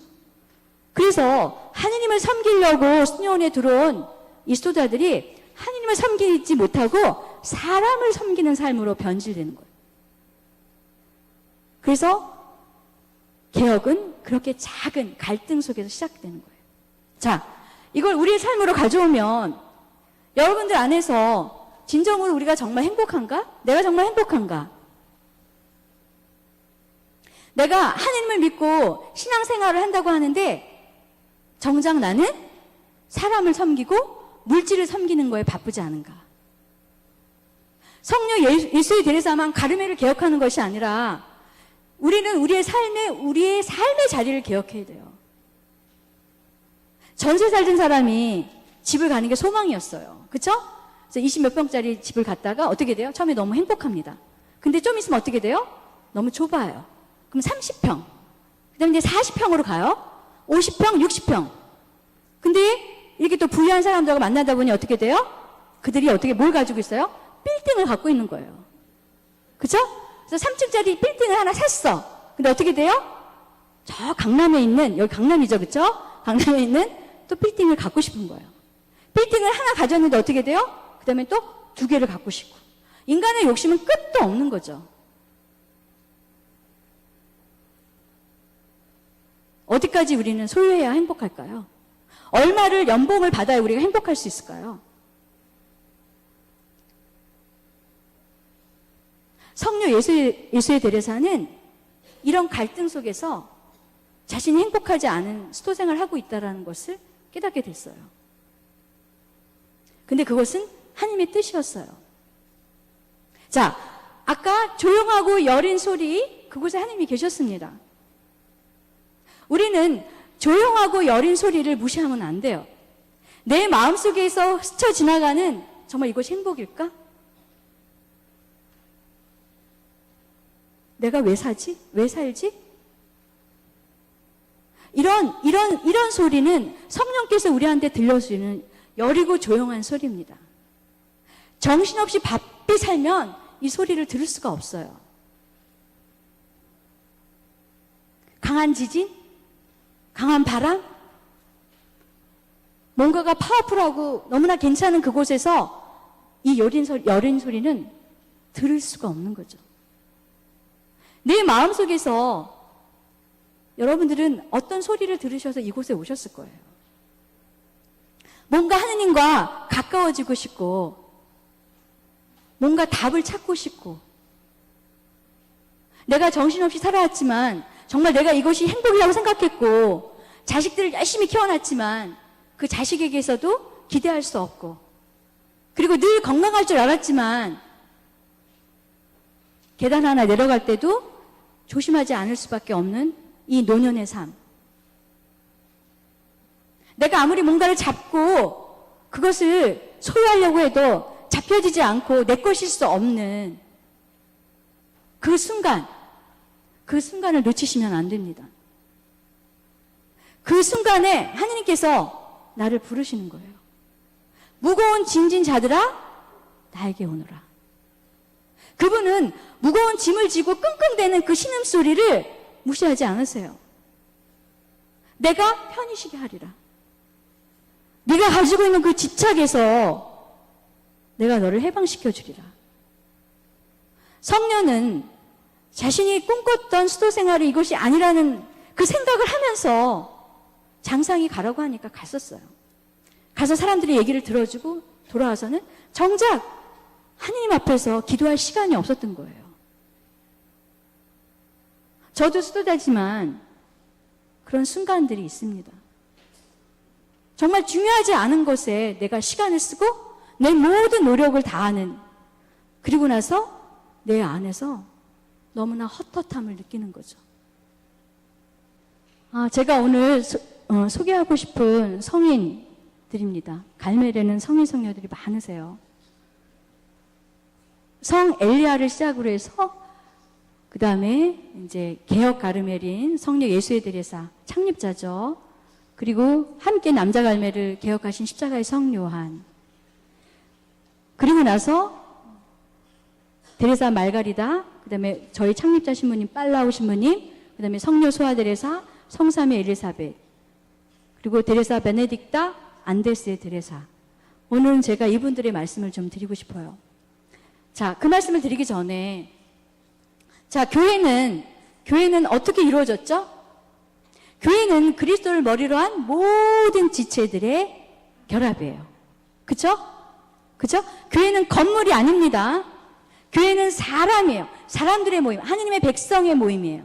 그래서 하느님을 섬기려고 수녀원에 들어온 이 수도자들이 하느님을 섬기지 못하고 사람을 섬기는 삶으로 변질되는 거예요. 그래서 개혁은 그렇게 작은 갈등 속에서 시작되는 거예요. 자, 이걸 우리의 삶으로 가져오면 여러분들 안에서 진정으로 우리가 정말 행복한가? 내가 정말 행복한가? 내가 하느님을 믿고 신앙생활을 한다고 하는데 정작 나는 사람을 섬기고 물질을 섬기는 거에 바쁘지 않은가? 성녀 예수의 데레사만 가르멜을 개혁하는 것이 아니라 우리는 우리의 삶의 자리를 개혁해야 돼요. 전세 살던 사람이 집을 가는 게 소망이었어요. 그쵸? 그래서 20몇 평짜리 집을 갔다가 어떻게 돼요? 처음에 너무 행복합니다. 근데 좀 있으면 어떻게 돼요? 너무 좁아요. 그럼 30평. 그 다음에 이제 40평으로 가요. 50평, 60평. 근데 이렇게 또 부유한 사람들하고 만나다 보니 어떻게 돼요? 그들이 어떻게 뭘 가지고 있어요? 빌딩을 갖고 있는 거예요. 그쵸? 그래서 3층짜리 빌딩을 하나 샀어. 근데 어떻게 돼요? 저 강남에 있는, 여기 강남이죠, 그쵸? 강남에 있는 또 빌딩을 갖고 싶은 거예요. 빌딩을 하나 가졌는데 어떻게 돼요? 그 다음에 또 2개를 갖고 싶고. 인간의 욕심은 끝도 없는 거죠. 어디까지 우리는 소유해야 행복할까요? 얼마를 연봉을 받아야 우리가 행복할 수 있을까요? 성녀 예수의 데레사는 이런 갈등 속에서 자신이 행복하지 않은 수도생활을 하고 있다는 것을 깨닫게 됐어요. 근데 그것은 하나님의 뜻이었어요. 자, 아까 조용하고 여린 소리, 그곳에 하나님이 계셨습니다. 우리는 조용하고 여린 소리를 무시하면 안 돼요. 내 마음속에서 스쳐 지나가는 정말 이것이 행복일까? 내가 왜 사지? 왜 살지? 이런 소리는 성령께서 우리한테 들려주는 여리고 조용한 소리입니다. 정신없이 바삐 살면 이 소리를 들을 수가 없어요. 강한 지진? 강한 바람? 뭔가가 파워풀하고 너무나 괜찮은 그곳에서 이 여린 소리는 들을 수가 없는 거죠. 내 마음속에서 여러분들은 어떤 소리를 들으셔서 이곳에 오셨을 거예요. 뭔가 하느님과 가까워지고 싶고, 뭔가 답을 찾고 싶고, 내가 정신없이 살아왔지만 정말 내가 이것이 행복이라고 생각했고, 자식들을 열심히 키워놨지만 그 자식에게서도 기대할 수 없고, 그리고 늘 건강할 줄 알았지만 계단 하나 내려갈 때도 조심하지 않을 수밖에 없는 이 노년의 삶. 내가 아무리 뭔가를 잡고 그것을 소유하려고 해도 잡혀지지 않고 내 것일 수 없는 그 순간을 놓치시면 안 됩니다. 그 순간에 하느님께서 나를 부르시는 거예요. 무거운 짐진 자들아 나에게 오너라. 그분은 무거운 짐을 지고 끙끙대는 그 신음소리를 무시하지 않으세요. 내가 편히 쉬게 하리라. 네가 가지고 있는 그 집착에서 내가 너를 해방시켜 주리라. 성녀는 자신이 꿈꿨던 수도 생활이 이것이 아니라는 그 생각을 하면서 장상이 가라고 하니까 갔었어요. 가서 사람들이 얘기를 들어주고 돌아와서는 정작 하느님 앞에서 기도할 시간이 없었던 거예요. 저도 수도자지만 그런 순간들이 있습니다. 정말 중요하지 않은 것에 내가 시간을 쓰고 내 모든 노력을 다하는, 그리고 나서 내 안에서 너무나 헛헛함을 느끼는 거죠. 제가 오늘 소개하고 싶은 성인들입니다. 갈멜에는 성인 성녀들이 많으세요. 성 엘리야를 시작으로 해서 그 다음에 이제 개혁 가르멜인 성녀 예수의 데레사 창립자죠. 그리고 함께 남자 갈멜을 개혁하신 십자가의 성 요한. 그리고 나서 데레사 말가리다, 그 다음에 저희 창립자 신부님 빨라오 신부님, 그 다음에 성녀 소아 데레사, 성삼의 엘리사벳, 그리고 데레사 베네딕타 안데스의 데레사. 오늘은 제가 이분들의 말씀을 좀 드리고 싶어요. 자, 그 말씀을 드리기 전에, 자, 교회는 어떻게 이루어졌죠? 교회는 그리스도를 머리로 한 모든 지체들의 결합이에요. 그쵸? 그쵸? 교회는 건물이 아닙니다. 교회는 사람이에요. 사람들의 모임, 하느님의 백성의 모임이에요.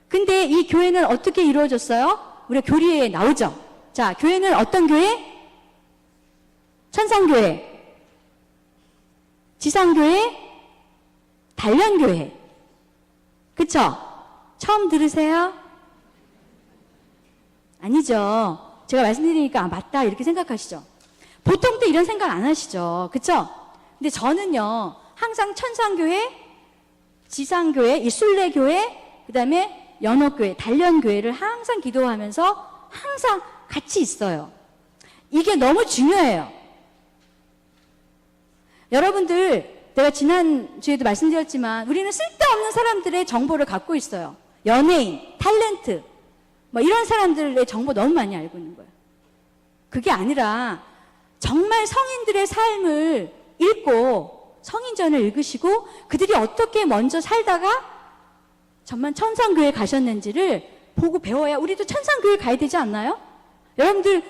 근데 이 교회는 어떻게 이루어졌어요? 우리가 교리에 나오죠. 자, 교회는 어떤 교회? 천상교회, 지상교회, 단련교회. 그쵸? 처음 들으세요? 아니죠. 제가 말씀드리니까 맞다 이렇게 생각하시죠. 보통 또 이런 생각 안 하시죠. 그쵸? 근데 저는요, 항상 천상교회, 지상교회, 이 순례교회, 그 다음에 연합교회, 단련교회를 항상 기도하면서 항상 같이 있어요. 이게 너무 중요해요. 여러분들, 내가 지난주에도 말씀드렸지만 우리는 쓸데없는 사람들의 정보를 갖고 있어요. 연예인, 탤런트, 뭐 이런 사람들의 정보 너무 많이 알고 있는 거예요. 그게 아니라 정말 성인들의 삶을 읽고 성인전을 읽으시고 그들이 어떻게 먼저 살다가 정말 천상교회 가셨는지를 보고 배워야 우리도 천상교회 가야 되지 않나요? 여러분들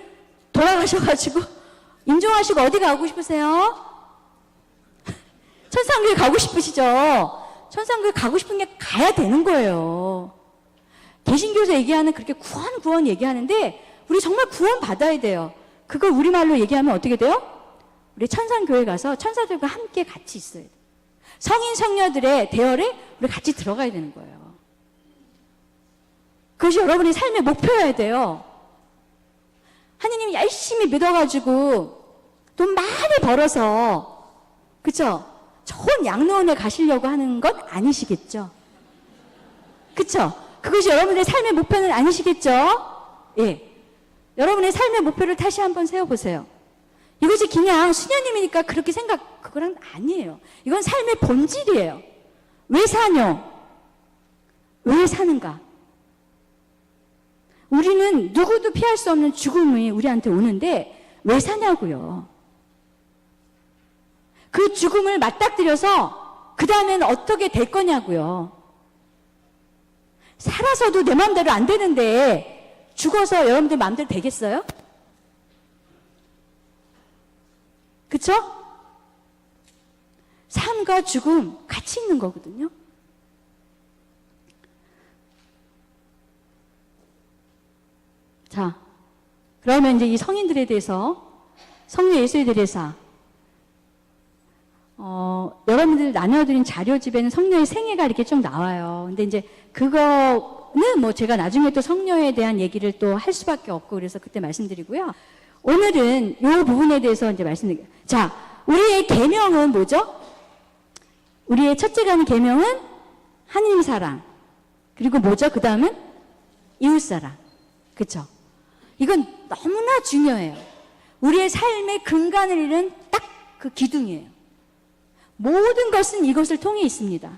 돌아가셔가지고 임종하시고 어디 가고 싶으세요? 천상교회 가고 싶으시죠? 천상교회 가고 싶은 게 가야 되는 거예요. 개신교에서 얘기하는 그렇게 구원 얘기하는데 우리 정말 구원 받아야 돼요. 그걸 우리말로 얘기하면 어떻게 돼요? 우리 천상교회 가서 천사들과 함께 같이 있어야 돼요. 성인 성녀들의 대열에 우리 같이 들어가야 되는 거예요. 그것이 여러분의 삶의 목표여야 돼요. 하느님 열심히 믿어가지고 돈 많이 벌어서, 그쵸? 좋은 양로원에 가시려고 하는 건 아니시겠죠? 그쵸? 그것이 여러분의 삶의 목표는 아니시겠죠? 예. 여러분의 삶의 목표를 다시 한번 세워보세요. 이것이 그냥 수녀님이니까 그렇게 그거랑 아니에요. 이건 삶의 본질이에요. 왜 사뇨? 왜 사는가? 우리는 누구도 피할 수 없는 죽음이 우리한테 오는데 왜 사냐고요? 그 죽음을 맞닥뜨려서 그 다음에는 어떻게 될 거냐고요? 살아서도 내 마음대로 안 되는데 죽어서 여러분들 마음대로 되겠어요? 그쵸? 삶과 죽음 같이 있는 거거든요. 자, 그러면 이제 이 성인들에 대해서 성녀 예수의 데레사, 여러분들 나눠드린 자료집에는 성녀의 생애가 이렇게 쭉 나와요. 근데 이제 그거는 뭐 제가 나중에 또 성녀에 대한 얘기를 또 할 수밖에 없고 그래서 그때 말씀드리고요. 오늘은 이 부분에 대해서 이제 말씀드릴게요. 자, 우리의 계명은 뭐죠? 우리의 첫째 가는 계명은 하느님 사랑. 그리고 뭐죠? 그 다음은 이웃 사랑. 그쵸? 이건 너무나 중요해요. 우리의 삶의 근간을 잃은 딱 그 기둥이에요. 모든 것은 이것을 통해 있습니다.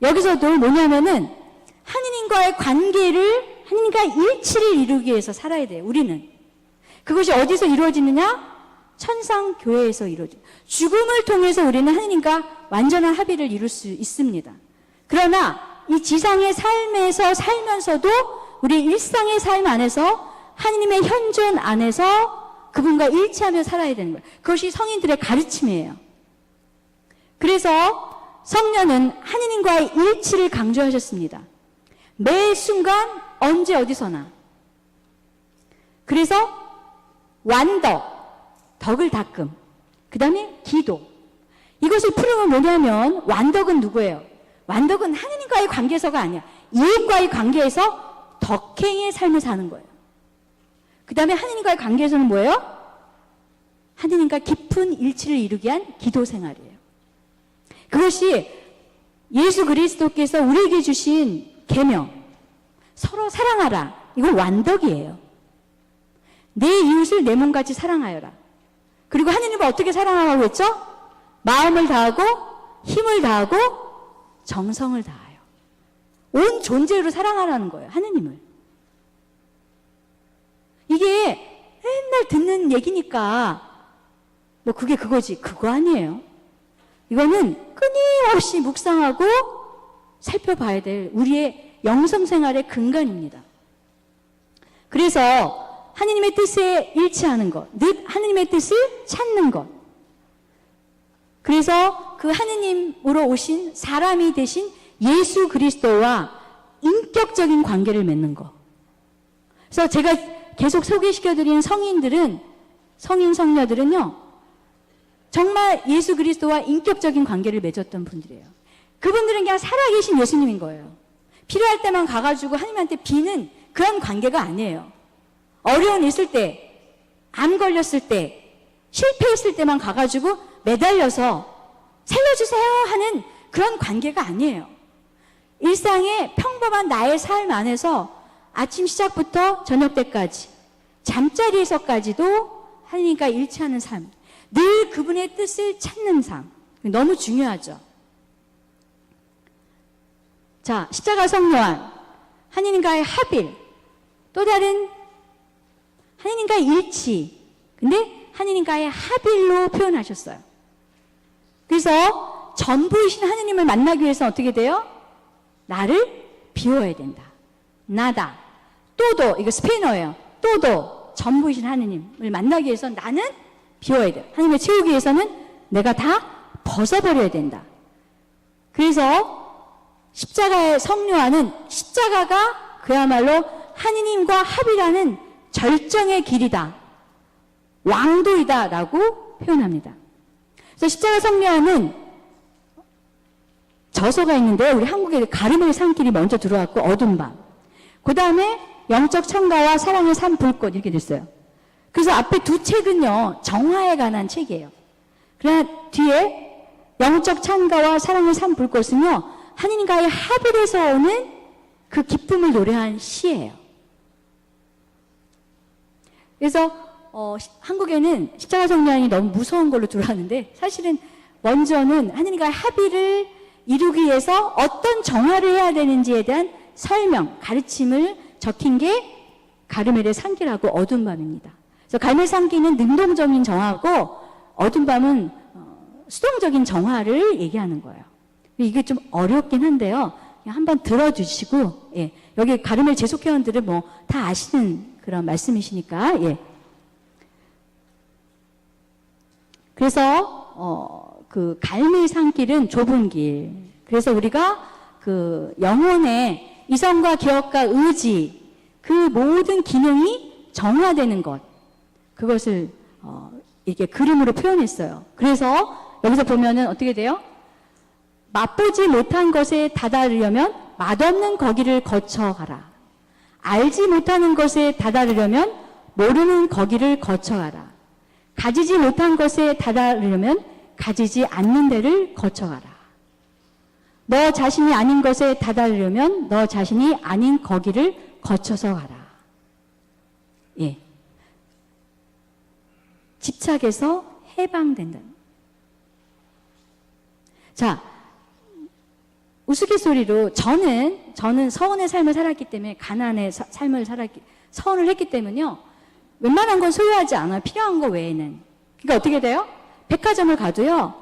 여기서도 뭐냐면은 하느님과의 관계를, 하느님과 일치를 이루기 위해서 살아야 돼요. 우리는. 그것이 어디서 이루어지느냐? 천상교회에서 이루어져요. 죽음을 통해서 우리는 하느님과 완전한 합의를 이룰 수 있습니다. 그러나 이 지상의 삶에서 살면서도 우리 일상의 삶 안에서 하느님의 현존 안에서 그분과 일치하며 살아야 되는 거예요. 그것이 성인들의 가르침이에요. 그래서 성녀는 하느님과의 일치를 강조하셨습니다. 매 순간 언제 어디서나. 그래서 완덕, 덕을 닦음, 그 다음에 기도. 이것을 풀으면 뭐냐면 완덕은 누구예요? 완덕은 하느님과의 관계에서가 아니야. 이웃과의 관계에서 덕행의 삶을 사는 거예요. 그 다음에 하느님과의 관계에서는 뭐예요? 하느님과 깊은 일치를 이루기 위한 기도 생활이에요. 그것이 예수 그리스도께서 우리에게 주신 계명, 서로 사랑하라. 이건 완덕이에요. 내 이웃을 내 몸같이 사랑하여라. 그리고 하느님을 어떻게 사랑하라고 했죠? 마음을 다하고 힘을 다하고 정성을 다하여. 온 존재로 사랑하라는 거예요. 하느님을. 이게 맨날 듣는 얘기니까 뭐 그게 그거지. 그거 아니에요. 이거는 끊임없이 묵상하고 살펴봐야 될 우리의 영성생활의 근간입니다. 그래서 하느님의 뜻에 일치하는 것, 늘 하느님의 뜻을 찾는 것. 그래서 그 하느님으로 오신 사람이 되신 예수 그리스도와 인격적인 관계를 맺는 것. 그래서 제가 계속 소개시켜드린 성인들은, 성인 성녀들은요, 정말 예수 그리스도와 인격적인 관계를 맺었던 분들이에요. 그분들은 그냥 살아계신 예수님인 거예요. 필요할 때만 가가지고 하나님한테 비는 그런 관계가 아니에요. 어려운 일 있을 때, 암 걸렸을 때, 실패했을 때만 가가지고 매달려서 살려주세요 하는 그런 관계가 아니에요. 일상의 평범한 나의 삶 안에서 아침 시작부터 저녁 때까지, 잠자리에서까지도 하나님과 일치하는 삶, 늘 그분의 뜻을 찾는 삶, 너무 중요하죠. 자, 십자가 성묘한 하느님과의 합일, 또 다른 하느님과의 일치, 근데 하느님과의 합일로 표현하셨어요. 그래서 전부이신 하느님을 만나기 위해서 어떻게 돼요? 나를 비워야 된다. 나다. 또도, 이거 스페인어예요. 또도, 전부이신 하느님을 만나기 위해서 나는 비워야 돼요. 하나님을 채우기 위해서는 내가 다 벗어버려야 된다. 그래서 십자가의 성료하는 십자가가 그야말로 하느님과 합이라는 절정의 길이다. 왕도이다 라고 표현합니다. 그래서 십자가 성료하는 저서가 있는데 우리 한국에 가르멜 산길이 먼저 들어왔고 어두운 밤. 그 다음에 영적 청가와 사랑의 산 불꽃 이렇게 됐어요. 그래서 앞에 두 책은요, 정화에 관한 책이에요. 그러나 뒤에 영적 창가와 사랑의 산 불꽃은요, 하느님과의 합일에서 오는 그 기쁨을 노래한 시예요. 그래서 한국에는 십자가 성령이 너무 무서운 걸로 들어왔는데 사실은 먼저는 하느님과의 합일을 이루기 위해서 어떤 정화를 해야 되는지에 대한 설명, 가르침을 적힌 게 가르멜의 산길하고 어두운 밤입니다. 그래서 가르멜 산길은 능동적인 정화고 어두운 밤은 수동적인 정화를 얘기하는 거예요. 이게 좀 어렵긴 한데요. 한번 들어주시고, 예. 여기 가르멜 재속회원들은 뭐 다 아시는 그런 말씀이시니까, 예. 그래서 그 갈멜 산길은 좁은 길. 그래서 우리가 그 영혼의 이성과 기억과 의지, 그 모든 기능이 정화되는 것, 그것을 이렇게 그림으로 표현했어요. 그래서 여기서 보면은 어떻게 돼요? 맛보지 못한 것에 다다르려면 맛없는 거기를 거쳐가라. 알지 못하는 것에 다다르려면 모르는 거기를 거쳐가라. 가지지 못한 것에 다다르려면 가지지 않는 데를 거쳐가라. 너 자신이 아닌 것에 다다르려면 너 자신이 아닌 거기를 거쳐서 가라. 예. 집착에서 해방된다. 자, 우스갯소리로 저는 서원의 삶을 살았기 때문에 가난의 삶을 서원을 했기 때문에요. 웬만한 건 소유하지 않아요. 필요한 거 외에는. 그러니까 어떻게 돼요? 백화점을 가도요.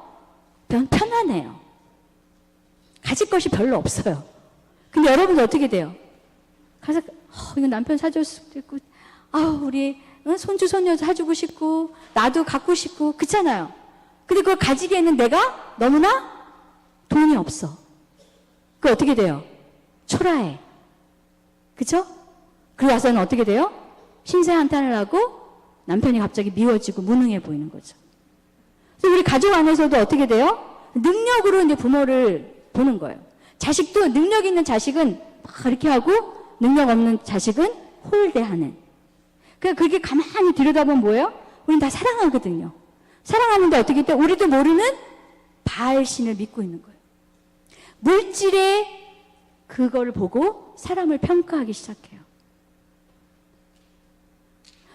편안해요. 가질 것이 별로 없어요. 근데 여러분들 어떻게 돼요? 가서 이거 남편 사줄 수도 있고, 우리 손주 손녀 사주고 싶고 나도 갖고 싶고 그렇잖아요. 근데 그걸 가지기에는 내가 너무나 돈이 없어. 그 어떻게 돼요? 초라해. 그쵸? 그리고 와서는 어떻게 돼요? 신세한탄을 하고 남편이 갑자기 미워지고 무능해 보이는 거죠. 그래서 우리 가족 안에서도 어떻게 돼요? 능력으로 이제 부모를 보는 거예요. 자식도 능력 있는 자식은 막 이렇게 하고 능력 없는 자식은 홀대하는. 그러니까 그게 가만히 들여다보면 뭐예요? 우리는 다 사랑하거든요. 사랑하는데 어떻게 돼? 우리도 모르는 바알신을 믿고 있는 거예요. 물질의 그걸 보고 사람을 평가하기 시작해요.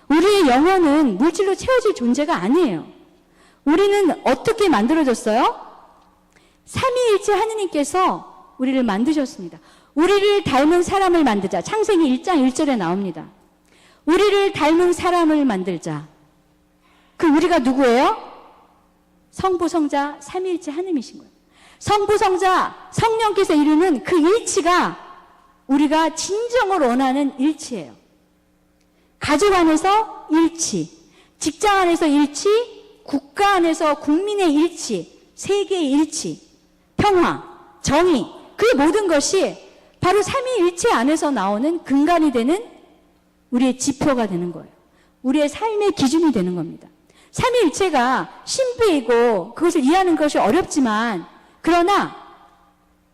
우리의 영혼은 물질로 채워질 존재가 아니에요. 우리는 어떻게 만들어졌어요? 삼위일체 하느님께서 우리를 만드셨습니다. 우리를 닮은 사람을 만들자. 창세기 1장 1절에 나옵니다. 우리를 닮은 사람을 만들자. 그 우리가 누구예요? 성부, 성자, 삼위일체 하느님이신 거예요. 성부, 성자, 성령께서 이루는 그 일치가 우리가 진정으로 원하는 일치예요. 가족 안에서 일치, 직장 안에서 일치, 국가 안에서 국민의 일치, 세계의 일치, 평화, 정의, 그 모든 것이 바로 삼위일체 안에서 나오는 근간이 되는 우리의 지표가 되는 거예요. 우리의 삶의 기준이 되는 겁니다. 삼위일체가 신비이고 그것을 이해하는 것이 어렵지만 그러나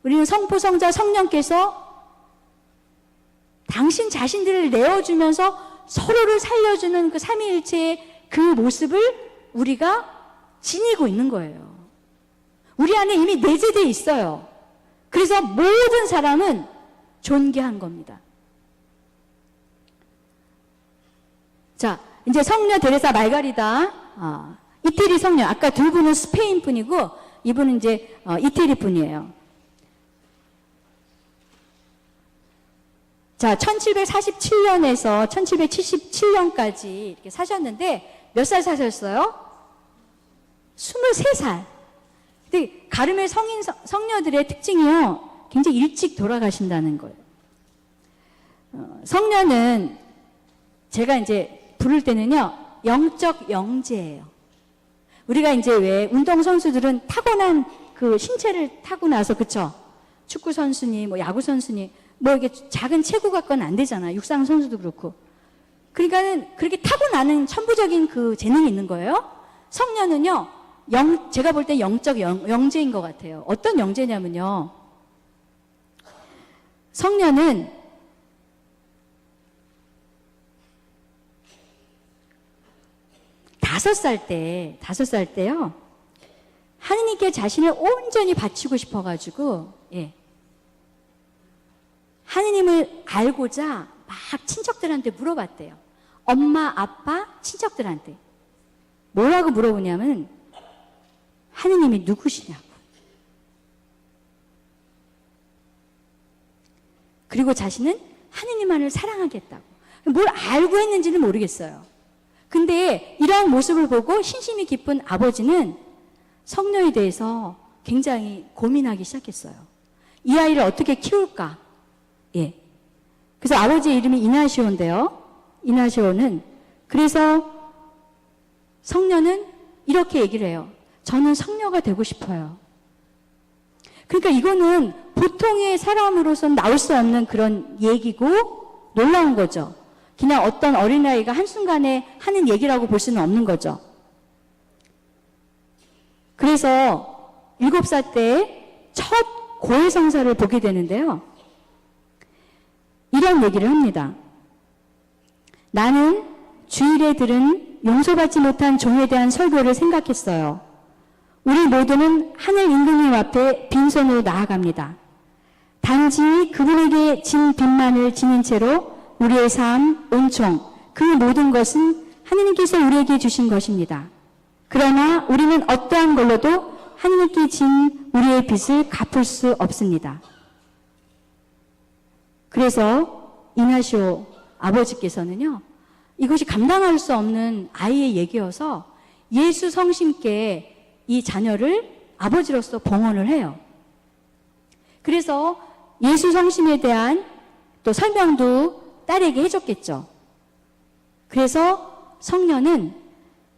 우리는 성부, 성자, 성령께서 당신 자신들을 내어주면서 서로를 살려주는 그 삼위일체의 그 모습을 우리가 지니고 있는 거예요. 우리 안에 이미 내재되어 있어요. 그래서 모든 사람은 존귀한 겁니다. 자, 이제 성녀 데레사 말가리다. 이태리 성녀. 아까 두 분은 스페인 분이고 이분은 이제 이태리 분이에요. 자, 1747년에서 1777년까지 이렇게 사셨는데 몇 살 사셨어요? 23살. 근데 가르멜 성녀들의 특징이요, 굉장히 일찍 돌아가신다는 거예요. 성녀는 제가 이제 부를 때는요, 영적 영재예요. 우리가 이제 왜 운동선수들은 타고난 그 신체를 타고 나서, 그쵸? 축구선수니, 뭐 야구선수니, 뭐 이게 작은 체구 갖고는 안 되잖아. 육상선수도 그렇고. 그러니까는 그렇게 타고나는 천부적인 그 재능이 있는 거예요. 성녀는요, 제가 볼 때 영적 영재인 것 같아요. 어떤 영재냐면요, 성녀는 다섯 살 때요, 하느님께 자신을 온전히 바치고 싶어가지고, 예, 하느님을 알고자 막 친척들한테 물어봤대요. 엄마, 아빠, 친척들한테. 뭐라고 물어보냐면, 하느님이 누구시냐고. 그리고 자신은 하느님만을 사랑하겠다고. 뭘 알고 했는지는 모르겠어요. 근데 이러한 모습을 보고 신심이 깊은 아버지는 성녀에 대해서 굉장히 고민하기 시작했어요. 이 아이를 어떻게 키울까? 예. 그래서 아버지의 이름이 이나시오인데요. 이나시오는, 그래서 성녀는 이렇게 얘기를 해요. 저는 성녀가 되고 싶어요. 그러니까 이거는 보통의 사람으로서는 나올 수 없는 그런 얘기고 놀라운 거죠. 그냥 어떤 어린아이가 한순간에 하는 얘기라고 볼 수는 없는 거죠. 그래서 7살 때 첫 고해성사를 보게 되는데요. 이런 얘기를 합니다. 나는 주일에 들은 용서받지 못한 종에 대한 설교를 생각했어요. 우리 모두는 하늘 임금님 앞에 빈손으로 나아갑니다. 단지 그분에게 진 빚만을 지닌 채로 우리의 삶, 은총, 그 모든 것은 하느님께서 우리에게 주신 것입니다. 그러나 우리는 어떠한 걸로도 하느님께 진 우리의 빚을 갚을 수 없습니다. 그래서 이나시오 아버지께서는요, 이것이 감당할 수 없는 아이의 얘기여서 예수 성심께 이 자녀를 아버지로서 봉헌을 해요. 그래서 예수 성심에 대한 또 설명도 딸에게 해줬겠죠. 그래서 성녀는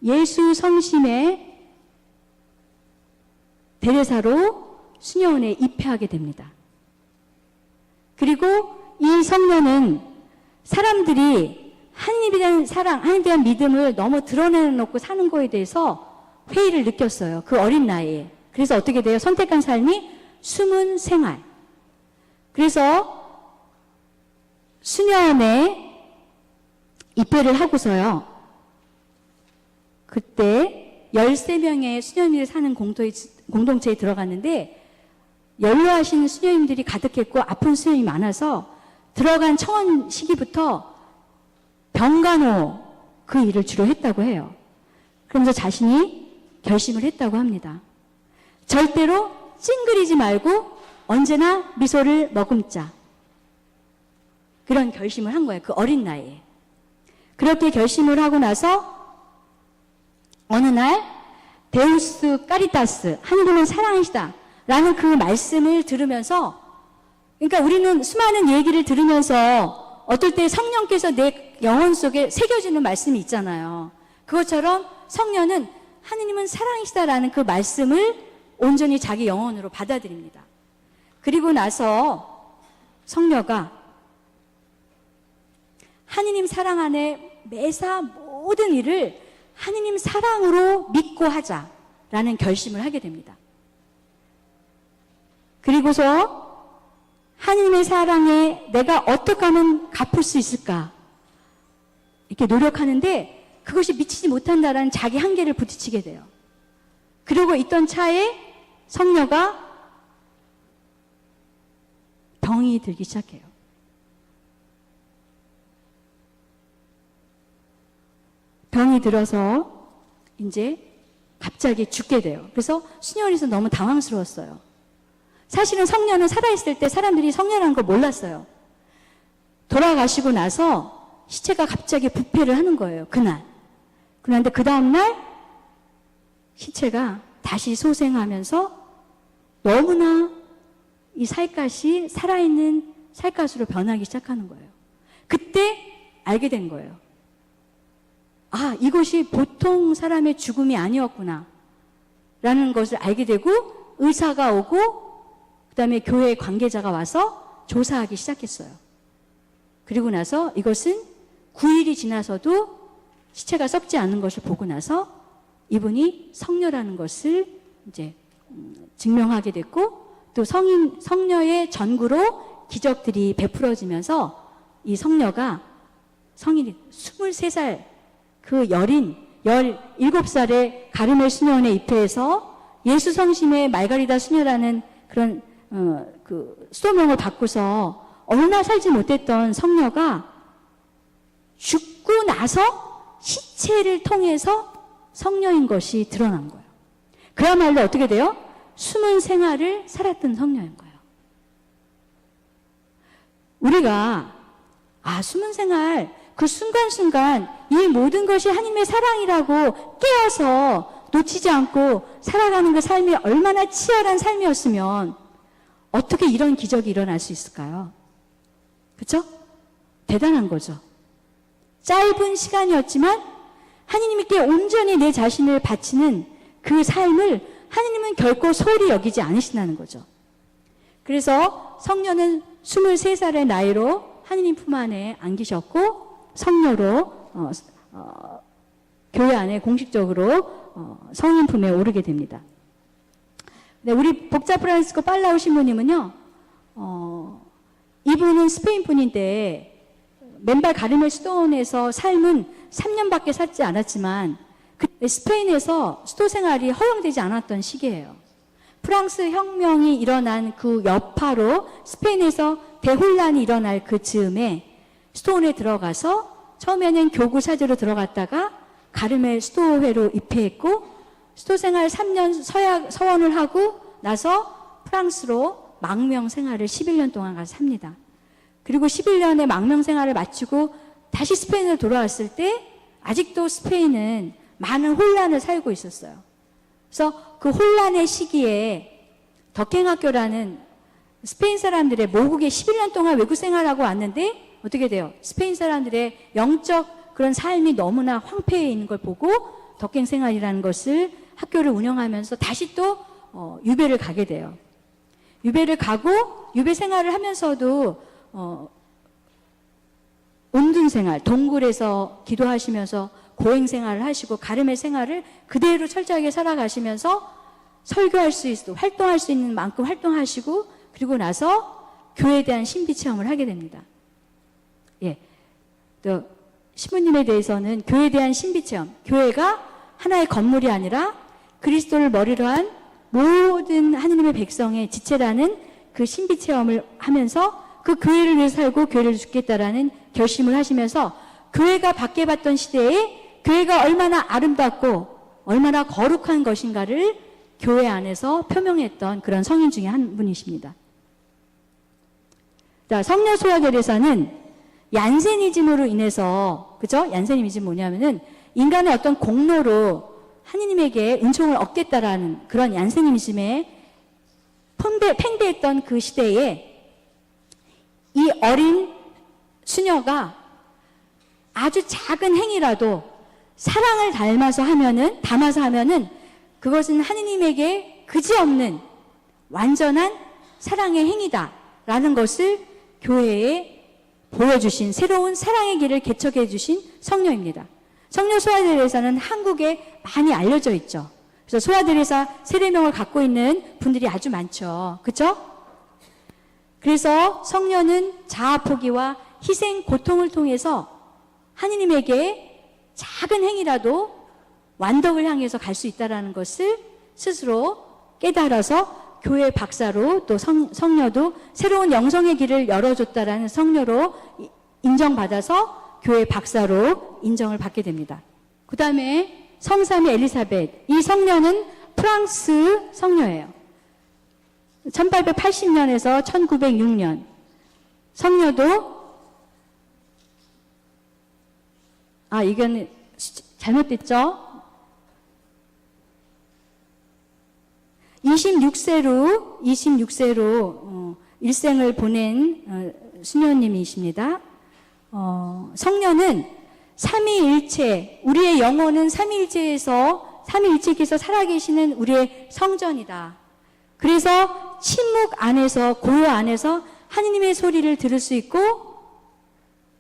예수 성심의 대례사로 수녀원에 입회하게 됩니다. 그리고 이 성녀는 사람들이 하나님에 대한 사랑, 하나님에 대한 믿음을 너무 드러내놓고 사는 거에 대해서 회의를 느꼈어요. 그 어린 나이에. 그래서 어떻게 돼요? 선택한 삶이 숨은 생활. 그래서 수녀원에 입회를 하고서요. 그때 13명의 수녀님들이 사는 공동체에 들어갔는데 연로하신 수녀님들이 가득했고 아픈 수녀님이 많아서 들어간 청원 시기부터 병간호 그 일을 주로 했다고 해요. 그러면서 자신이 결심을 했다고 합니다. 절대로 찡그리지 말고 언제나 미소를 머금자. 그런 결심을 한 거예요. 그 어린 나이에. 그렇게 결심을 하고 나서 어느 날 데우스 까리타스, 하늘은 사랑이시다 라는 그 말씀을 들으면서, 그러니까 우리는 수많은 얘기를 들으면서 어떨 때 성령께서 내 영혼 속에 새겨지는 말씀이 있잖아요. 그것처럼 성녀는 하느님은 사랑이시다라는 그 말씀을 온전히 자기 영혼으로 받아들입니다. 그리고 나서 성녀가 하느님 사랑 안에 매사 모든 일을 하느님 사랑으로 믿고 하자라는 결심을 하게 됩니다. 그리고서 하느님의 사랑에 내가 어떻게 하면 갚을 수 있을까? 이렇게 노력하는데 그것이 미치지 못한다라는 자기 한계를 부딪히게 돼요. 그러고 있던 차에 성녀가 병이 들기 시작해요. 병이 들어서 이제 갑자기 죽게 돼요. 그래서 수녀원에서 너무 당황스러웠어요. 사실은 성녀는 살아있을 때 사람들이 성녀라는 걸 몰랐어요. 돌아가시고 나서 시체가 갑자기 부패를 하는 거예요. 그날. 그런데 그 다음날 시체가 다시 소생하면서 너무나 이 살갗이 살아있는 살갗으로 변하기 시작하는 거예요. 그때 알게 된 거예요. 아, 이것이 보통 사람의 죽음이 아니었구나 라는 것을 알게 되고 의사가 오고 그 다음에 교회 관계자가 와서 조사하기 시작했어요. 그리고 나서 이것은 9일이 지나서도 시체가 썩지 않은 것을 보고 나서 이분이 성녀라는 것을 이제 증명하게 됐고, 또 성녀의 전구로 기적들이 베풀어지면서 이 성녀가 성인이 23살 그 여린 17살의 가르멜 수녀원에 입회해서 예수 성심의 말가리다 수녀라는 그런 그 수도명을 받고서 얼마 살지 못했던 성녀가 죽고 나서 시체를 통해서 성녀인 것이 드러난 거예요. 그야말로 어떻게 돼요? 숨은 생활을 살았던 성녀인 거예요. 우리가 숨은 생활, 그 순간순간 이 모든 것이 하나님의 사랑이라고 깨어서 놓치지 않고 살아가는 그 삶이 얼마나 치열한 삶이었으면 어떻게 이런 기적이 일어날 수 있을까요? 그렇죠? 대단한 거죠. 짧은 시간이었지만 하나님께 온전히 내 자신을 바치는 그 삶을 하나님은 결코 소홀히 여기지 않으신다는 거죠. 그래서 성녀는 23살의 나이로 하나님 품 안에 안기셨고 성녀로 교회 안에 공식적으로 성인 품에 오르게 됩니다. 네, 우리 복자 프란시스코 팔라우 신부님은요, 이분은 스페인 분인데 맨발 가르멜 수도원에서 삶은 3년밖에 살지 않았지만 스페인에서 수도 생활이 허용되지 않았던 시기예요. 프랑스 혁명이 일어난 그 여파로 스페인에서 대혼란이 일어날 그 즈음에 수도원에 들어가서 처음에는 교구 사제로 들어갔다가 가르멜 수도회로 입회했고 수도 생활 3년 서원을 하고 나서 프랑스로 망명 생활을 11년 동안 가서 삽니다. 그리고 11년의 망명 생활을 마치고 다시 스페인으로 돌아왔을 때 아직도 스페인은 많은 혼란을 살고 있었어요. 그래서 그 혼란의 시기에 덕행학교라는 스페인 사람들의 모국에 11년 동안 외국 생활하고 왔는데 어떻게 돼요? 스페인 사람들의 영적 그런 삶이 너무나 황폐해 있는 걸 보고 덕갱 생활이라는 것을 학교를 운영하면서 다시 또 유배를 가게 돼요. 유배를 가고 유배 생활을 하면서도 온둔 생활, 동굴에서 기도하시면서 고행 생활을 하시고 가름의 생활을 그대로 철저하게 살아가시면서 설교할 수 있고 활동할 수 있는 만큼 활동하시고 그리고 나서 교회에 대한 신비 체험을 하게 됩니다. 예, 또 신부님에 대해서는 교회에 대한 신비 체험, 교회가 하나의 건물이 아니라 그리스도를 머리로 한 모든 하느님의 백성의 지체라는 그 신비 체험을 하면서 그 교회를 위해 살고 교회를 죽겠다라는 결심을 하시면서 교회가 밖에 봤던 시대에 교회가 얼마나 아름답고 얼마나 거룩한 것인가를 교회 안에서 표명했던 그런 성인 중에 한 분이십니다. 자, 성녀 소아데레사는 얀세니즘으로 인해서, 그죠? 얀세니즘이 뭐냐면은 인간의 어떤 공로로 하느님에게 은총을 얻겠다라는 그런 얀세니즘에 팽배했던 그 시대에 이 어린 수녀가 아주 작은 행위라도 사랑을 담아서 하면은 그것은 하느님에게 그지없는 완전한 사랑의 행위다라는 것을 교회에 보여주신 새로운 사랑의 길을 개척해 주신 성녀입니다. 성녀 소아데레사는 한국에 많이 알려져 있죠. 그래서 소아데레사 세례명을 갖고 있는 분들이 아주 많죠. 그렇죠? 그래서 성녀는 자아 포기와 희생, 고통을 통해서 하느님에게 작은 행위라도 완덕을 향해서 갈 수 있다는 것을 스스로 깨달아서 교회 박사로 또 성녀도 새로운 영성의 길을 열어줬다라는 성녀로 인정받아서 교회 박사로 인정을 받게 됩니다. 그 다음에 성삼위 엘리사벳, 이 성녀는 프랑스 성녀예요. 1880년에서 1906년. 성녀도 이건 잘못됐죠? 26세로 일생을 보낸 수녀님이십니다. 성녀는 삼위일체, 우리의 영혼은 삼위일체께서 살아계시는 우리의 성전이다. 그래서 침묵 안에서, 고요 안에서 하느님의 소리를 들을 수 있고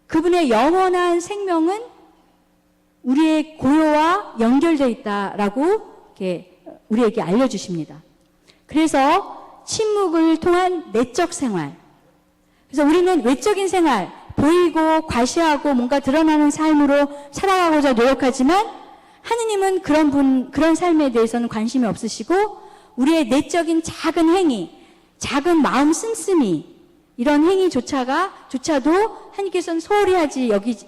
그분의 영원한 생명은 우리의 고요와 연결되어 있다라고 이렇게 우리에게 알려주십니다. 그래서 침묵을 통한 내적 생활. 그래서 우리는 외적인 생활, 보이고 과시하고 뭔가 드러나는 삶으로 살아가고자 노력하지만 하느님은 그런 삶에 대해서는 관심이 없으시고 우리의 내적인 작은 행위, 작은 마음 씀씀이 이런 행위조차도 하느님께서는 소홀히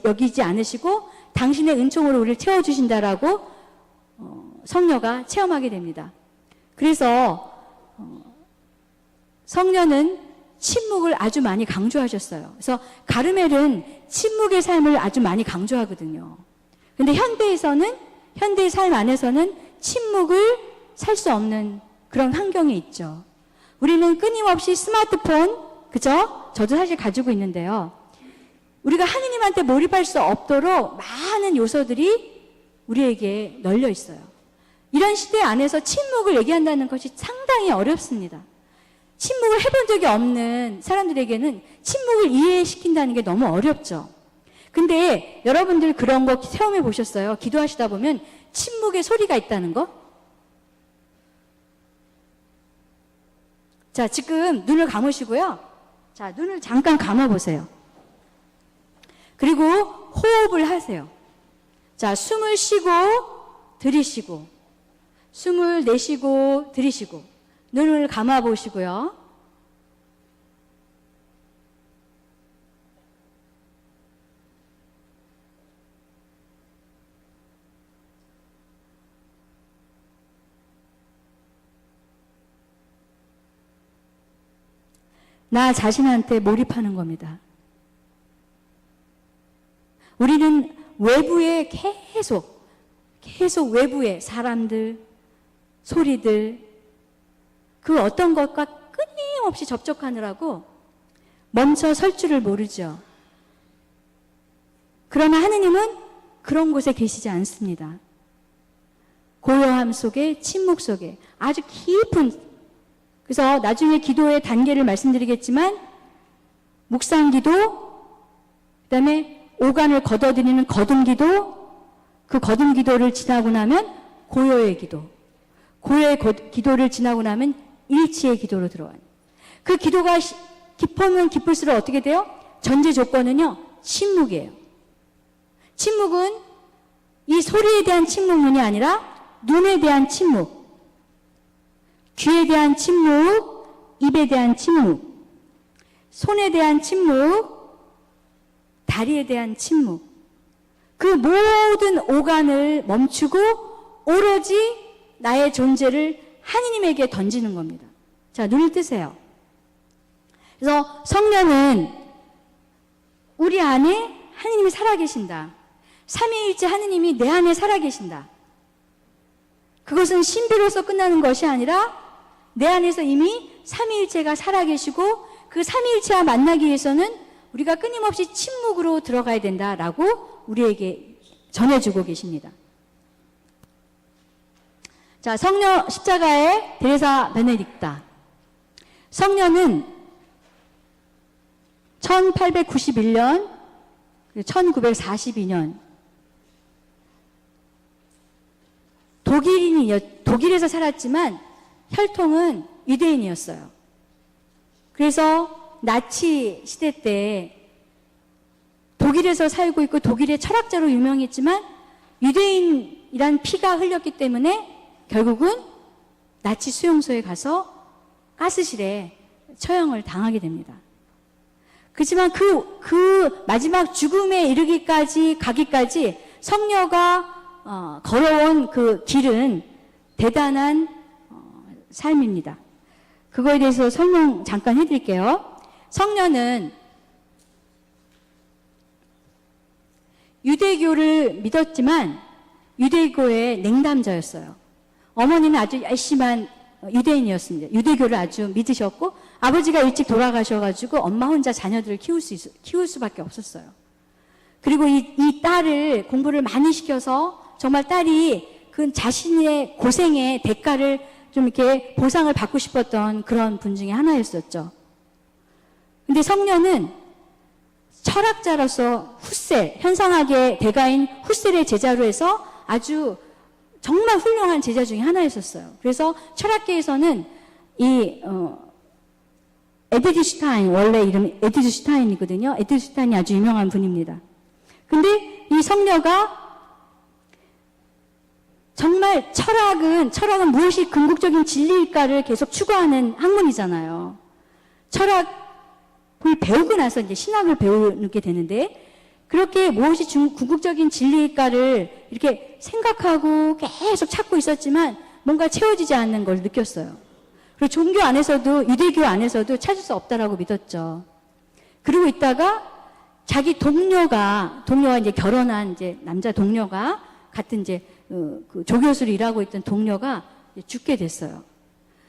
여기지 않으시고 당신의 은총으로 우리를 채워주신다라고 성녀가 체험하게 됩니다. 그래서 성녀는 침묵을 아주 많이 강조하셨어요. 그래서 가르멜은 침묵의 삶을 아주 많이 강조하거든요. 근데 현대의 삶 안에서는 침묵을 살 수 없는 그런 환경이 있죠. 우리는 끊임없이 스마트폰, 그죠? 저도 사실 가지고 있는데요. 우리가 하느님한테 몰입할 수 없도록 많은 요소들이 우리에게 널려 있어요. 이런 시대 안에서 침묵을 얘기한다는 것이 상당히 어렵습니다. 침묵을 해본 적이 없는 사람들에게는 침묵을 이해시킨다는 게 너무 어렵죠. 근데 여러분들 그런 거 체험해 보셨어요? 기도하시다 보면 침묵의 소리가 있다는 거? 자, 지금 눈을 감으시고요. 자, 눈을 잠깐 감아보세요. 그리고 호흡을 하세요. 자, 숨을 쉬고 들이쉬고 숨을 내쉬고 들이쉬고 눈을 감아보시고요. 나 자신한테 몰입하는 겁니다. 우리는 외부에 계속 외부에 사람들, 소리들, 그 어떤 것과 끊임없이 접촉하느라고 멈춰 설 줄을 모르죠. 그러나 하느님은 그런 곳에 계시지 않습니다. 고요함 속에, 침묵 속에 아주 깊은, 그래서 나중에 기도의 단계를 말씀드리겠지만 묵상 기도, 그 다음에 오간을 걷어들이는 거듭 기도, 그 거듭 기도를 지나고 나면 고요의 기도, 고요의 기도를 지나고 나면 일치의 기도로 들어와요. 그 기도가 깊으면 깊을수록 어떻게 돼요? 전제 조건은요, 침묵이에요. 침묵은 이 소리에 대한 침묵문이 아니라 눈에 대한 침묵, 귀에 대한 침묵, 입에 대한 침묵, 손에 대한 침묵, 다리에 대한 침묵. 그 모든 오간을 멈추고 오로지 나의 존재를 하느님에게 던지는 겁니다. 자, 눈을 뜨세요. 그래서 성령은 우리 안에 하느님이 살아계신다. 삼위일체 하느님이 내 안에 살아계신다. 그것은 신비로서 끝나는 것이 아니라 내 안에서 이미 삼위일체가 살아계시고 그 삼위일체와 만나기 위해서는 우리가 끊임없이 침묵으로 들어가야 된다라고 우리에게 전해주고 계십니다. 자, 성녀 십자가의 데레사 베네딕타. 성녀는 1891년, 1942년 독일에서 살았지만 혈통은 유대인이었어요. 그래서 나치 시대 때 독일에서 살고 있고 독일의 철학자로 유명했지만 유대인이란 피가 흘렸기 때문에 결국은 나치 수용소에 가서 가스실에 처형을 당하게 됩니다. 그렇지만 그 마지막 죽음에 이르기까지 가기까지 성녀가 걸어온 그 길은 대단한 삶입니다. 그거에 대해서 설명 잠깐 해드릴게요. 성녀는 유대교를 믿었지만 유대교의 냉담자였어요. 어머니는 아주 열심한 유대인이었습니다. 유대교를 아주 믿으셨고 아버지가 일찍 돌아가셔가지고 엄마 혼자 자녀들을 키울 수밖에 없었어요. 그리고 이 딸을 공부를 많이 시켜서 정말 딸이 그 자신의 고생의 대가를 좀 이렇게 보상을 받고 싶었던 그런 분 중에 하나였었죠. 근데 성녀는 철학자로서 후셀, 현상학의 대가인 후셀의 제자로 해서 아주 정말 훌륭한 제자 중에 하나였었어요. 그래서 철학계에서는 이 에드ith 슈타인, 원래 이름이 에드ith 슈타인이거든요. 에드ith 슈타인이 아주 유명한 분입니다. 근데 이 성녀가 정말 철학은 무엇이 궁극적인 진리일까를 계속 추구하는 학문이잖아요. 철학을 배우고 나서 이제 신학을 배우게 되는데 그렇게 무엇이 궁극적인 진리일까를 이렇게 생각하고 계속 찾고 있었지만 뭔가 채워지지 않는 걸 느꼈어요. 그리고 종교 안에서도 유대교 안에서도 찾을 수 없다라고 믿었죠. 그러고 있다가 자기 동료가 이제 결혼한 이제 남자 동료가 같은 이제 그 조교수로 일하고 있던 동료가 죽게 됐어요.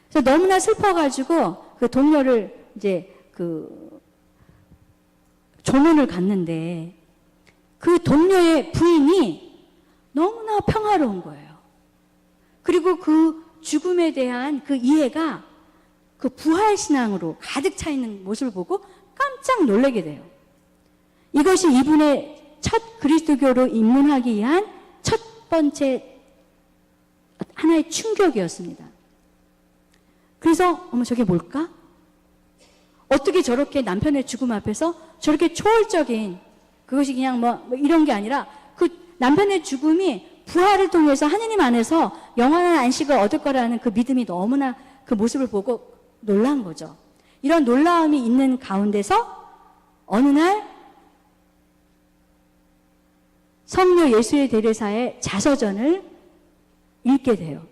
그래서 너무나 슬퍼가지고 그 동료를 이제 그 조문을 갔는데 그 동료의 부인이 너무나 평화로운 거예요. 그리고 그 죽음에 대한 그 이해가 그 부활신앙으로 가득 차 있는 모습을 보고 깜짝 놀라게 돼요. 이것이 이분의 첫 그리스도교로 입문하기 위한 첫 번째 하나의 충격이었습니다. 그래서 어머 저게 뭘까? 어떻게 저렇게 남편의 죽음 앞에서 저렇게 초월적인 그것이 그냥 뭐 이런 게 아니라 그 남편의 죽음이 부활을 통해서 하느님 안에서 영원한 안식을 얻을 거라는 그 믿음이 너무나 그 모습을 보고 놀란 거죠. 이런 놀라움이 있는 가운데서 어느 날 성녀 예수의 데레사의 자서전을 읽게 돼요.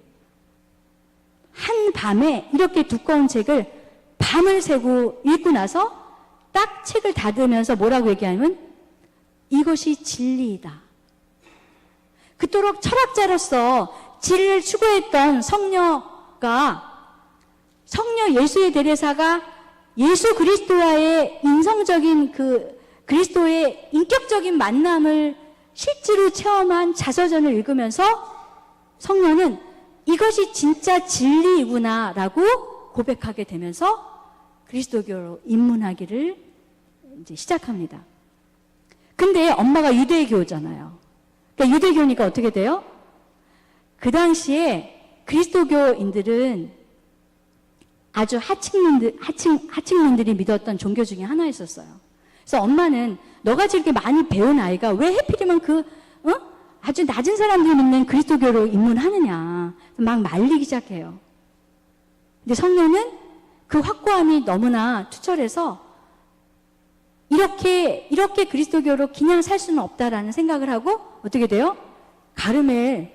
한 밤에 이렇게 두꺼운 책을 밤을 새고 읽고 나서 딱 책을 닫으면서 뭐라고 얘기하면 이것이 진리이다. 그토록 철학자로서 진리를 추구했던 성녀 예수의 데레사가 예수 그리스도와의 인성적인 그 그리스도의 인격적인 만남을 실제로 체험한 자서전을 읽으면서 성녀는 이것이 진짜 진리이구나라고 고백하게 되면서 그리스도교로 입문하기를 이제 시작합니다. 근데 엄마가 유대교잖아요. 그러니까 유대교니까 어떻게 돼요? 그 당시에 그리스도교인들은 아주 하층민들이 믿었던 종교 중에 하나였었어요. 그래서 엄마는 너가 저렇게 많이 배운 아이가 왜 하필이면 아주 낮은 사람들이 믿는 그리스도교로 입문하느냐 막 말리기 시작해요. 근데 성녀는 그 확고함이 너무나 투철해서 이렇게 그리스도교로 그냥 살 수는 없다라는 생각을 하고 어떻게 돼요? 가르멜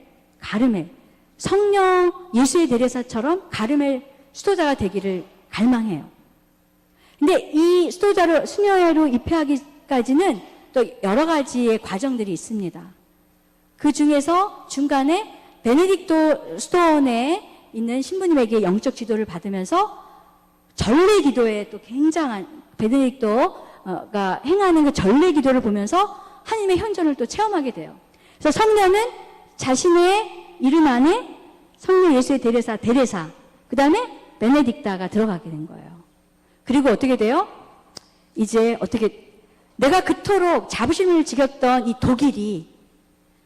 성령 예수의 데레사처럼 가르멜 수도자가 되기를 갈망해요. 근데 이 수도자로 수녀로 입회하기까지는 또 여러 가지의 과정들이 있습니다. 그 중에서 중간에 베네딕토 수도원에 있는 신부님에게 영적 지도를 받으면서 전례 기도에 또 굉장한 베네딕토가 행하는 그 전례 기도를 보면서 하나님의 현존을 또 체험하게 돼요. 그래서 성녀는 자신의 이름 안에 성령 예수의 데레사, 그 다음에 베네딕다가 들어가게 된 거예요. 그리고 어떻게 돼요? 이제 내가 그토록 자부심을 지겼던 이 독일이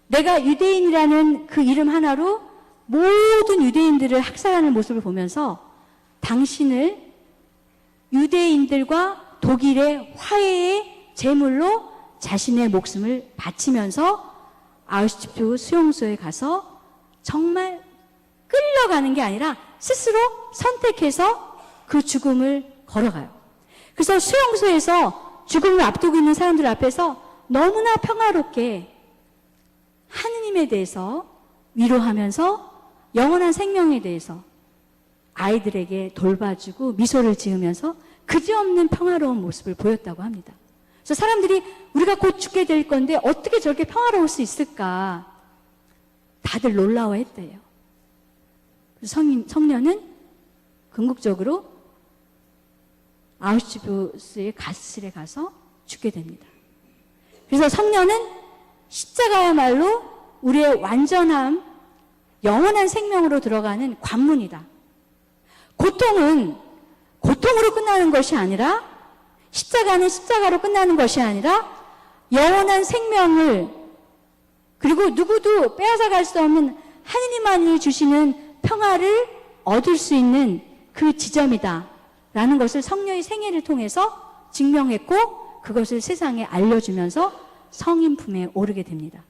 내가 유대인이라는 그 이름 하나로 모든 유대인들을 학살하는 모습을 보면서 당신을 유대인들과 독일의 화해의 제물로 자신의 목숨을 바치면서 아우슈비츠 수용소에 가서 정말 끌려가는 게 아니라 스스로 선택해서 그 죽음을 걸어가요. 그래서 수용소에서 죽음을 앞두고 있는 사람들 앞에서 너무나 평화롭게 하느님에 대해서 위로하면서 영원한 생명에 대해서 아이들에게 돌봐주고 미소를 지으면서 그지없는 평화로운 모습을 보였다고 합니다. 그래서 사람들이 우리가 곧 죽게 될 건데 어떻게 저렇게 평화로울 수 있을까? 다들 놀라워했대요. 성녀는 궁극적으로 아우슈비츠의 가스실에 가서 죽게 됩니다. 그래서 성녀는 십자가야말로 우리의 완전함, 영원한 생명으로 들어가는 관문이다. 고통은 고통으로 끝나는 것이 아니라 십자가는 십자가로 끝나는 것이 아니라 영원한 생명을 그리고 누구도 빼앗아갈 수 없는 하느님만이 주시는 평화를 얻을 수 있는 그 지점이다 라는 것을 성녀의 생애를 통해서 증명했고 그것을 세상에 알려주면서 성인 품에 오르게 됩니다.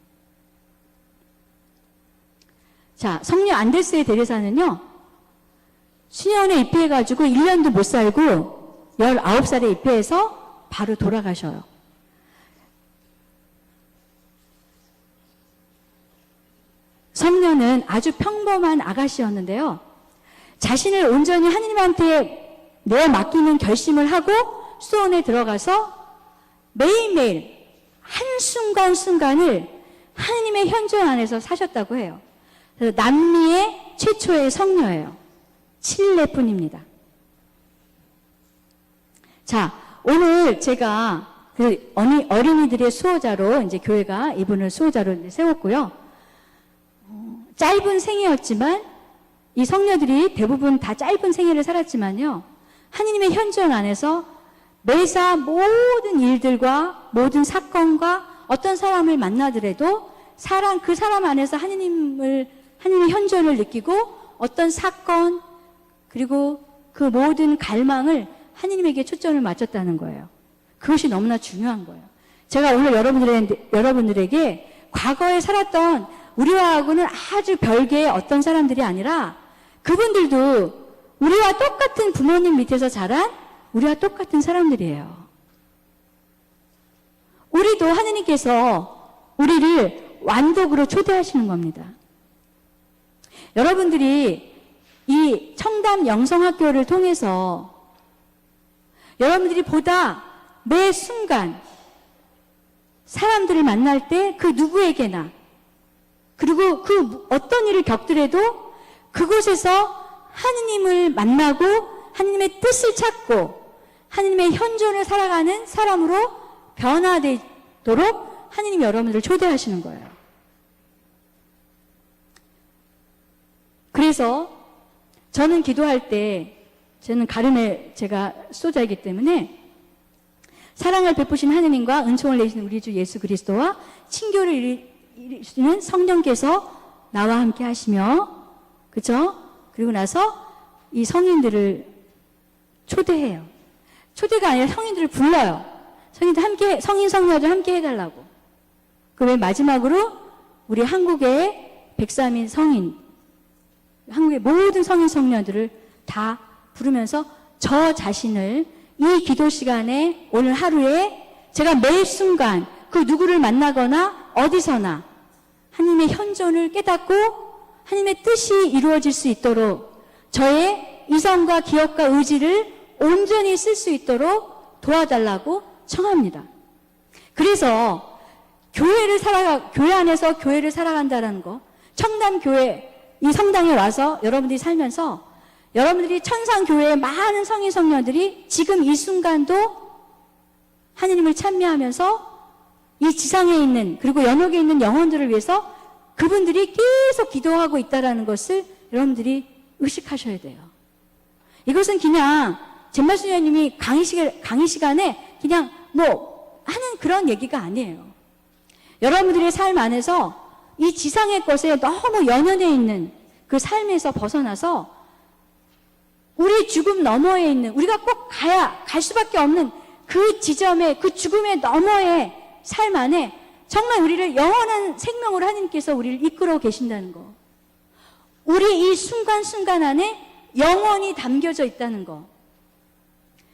자, 성녀 안데스의 데레사는요 수녀원에 입회해가지고 1년도 못 살고 19살에 입회해서 바로 돌아가셔요. 성녀는 아주 평범한 아가씨였는데요. 자신을 온전히 하느님한테 내맡기는 결심을 하고 수원에 들어가서 매일매일 한순간순간을 하느님의 현존 안에서 사셨다고 해요. 그래서 남미의 최초의 성녀예요. 칠레뿐입니다. 자, 오늘 제가 그 어린이들의 수호자로 이제 교회가 이분을 수호자로 세웠고요. 짧은 생애였지만 이 성녀들이 대부분 다 짧은 생애를 살았지만요. 하느님의 현존 안에서 매사 모든 일들과 모든 사건과 어떤 사람을 만나더라도 그 사람 안에서 하느님의 현존을 느끼고 어떤 사건 그리고 그 모든 갈망을 하느님에게 초점을 맞췄다는 거예요. 그것이 너무나 중요한 거예요. 제가 오늘 여러분들에게 과거에 살았던 우리와하고는 아주 별개의 어떤 사람들이 아니라 그분들도 우리와 똑같은 부모님 밑에서 자란 우리와 똑같은 사람들이에요. 우리도 하느님께서 우리를 완독으로 초대하시는 겁니다. 여러분들이 이 청담 영성학교를 통해서 여러분들이 보다 매 순간 사람들을 만날 때 그 누구에게나 그리고 그 어떤 일을 겪더라도 그곳에서 하느님을 만나고 하느님의 뜻을 찾고 하느님의 현존을 살아가는 사람으로 변화되도록 하느님이 여러분들을 초대하시는 거예요. 그래서 저는 기도할 때, 저는 가름의 제가 수호자이기 때문에 사랑을 베푸신 하느님과 은총을 내시는 우리 주 예수 그리스도와 친교를 이루시는 성령께서 나와 함께 하시며, 그죠? 그리고 나서 이 성인들을 초대해요. 초대가 아니라 성인들을 불러요. 성인들 함께, 성인 성녀들 함께 해달라고. 그 외 마지막으로 우리 한국의 103인 성인, 한국의 모든 성인 성녀들을 다 부르면서 저 자신을 이 기도 시간에 오늘 하루에 제가 매 순간 그 누구를 만나거나 어디서나 하나님의 현존을 깨닫고 하나님의 뜻이 이루어질 수 있도록 저의 이성과 기억과 의지를 온전히 쓸 수 있도록 도와달라고 청합니다. 그래서 교회 안에서 교회를 살아간다는 거, 청담교회 이 성당에 와서 여러분들이 살면서 여러분들이 천상교회의 많은 성인 성녀들이 지금 이 순간도 하느님을 찬미하면서 이 지상에 있는 그리고 연옥에 있는 영혼들을 위해서 그분들이 계속 기도하고 있다는 것을 여러분들이 의식하셔야 돼요. 이것은 그냥 젠마수녀님이 강의 시간에 그냥 뭐 하는 그런 얘기가 아니에요. 여러분들의 삶 안에서 이 지상의 것에 너무 연연해 있는 그 삶에서 벗어나서 우리 죽음 너머에 있는, 우리가 꼭 갈 수밖에 없는 그 지점에, 그 죽음의 너머의 삶 안에 정말 우리를 영원한 생명으로 하나님께서 우리를 이끌어 계신다는 거. 우리 이 순간순간 안에 영원히 담겨져 있다는 거.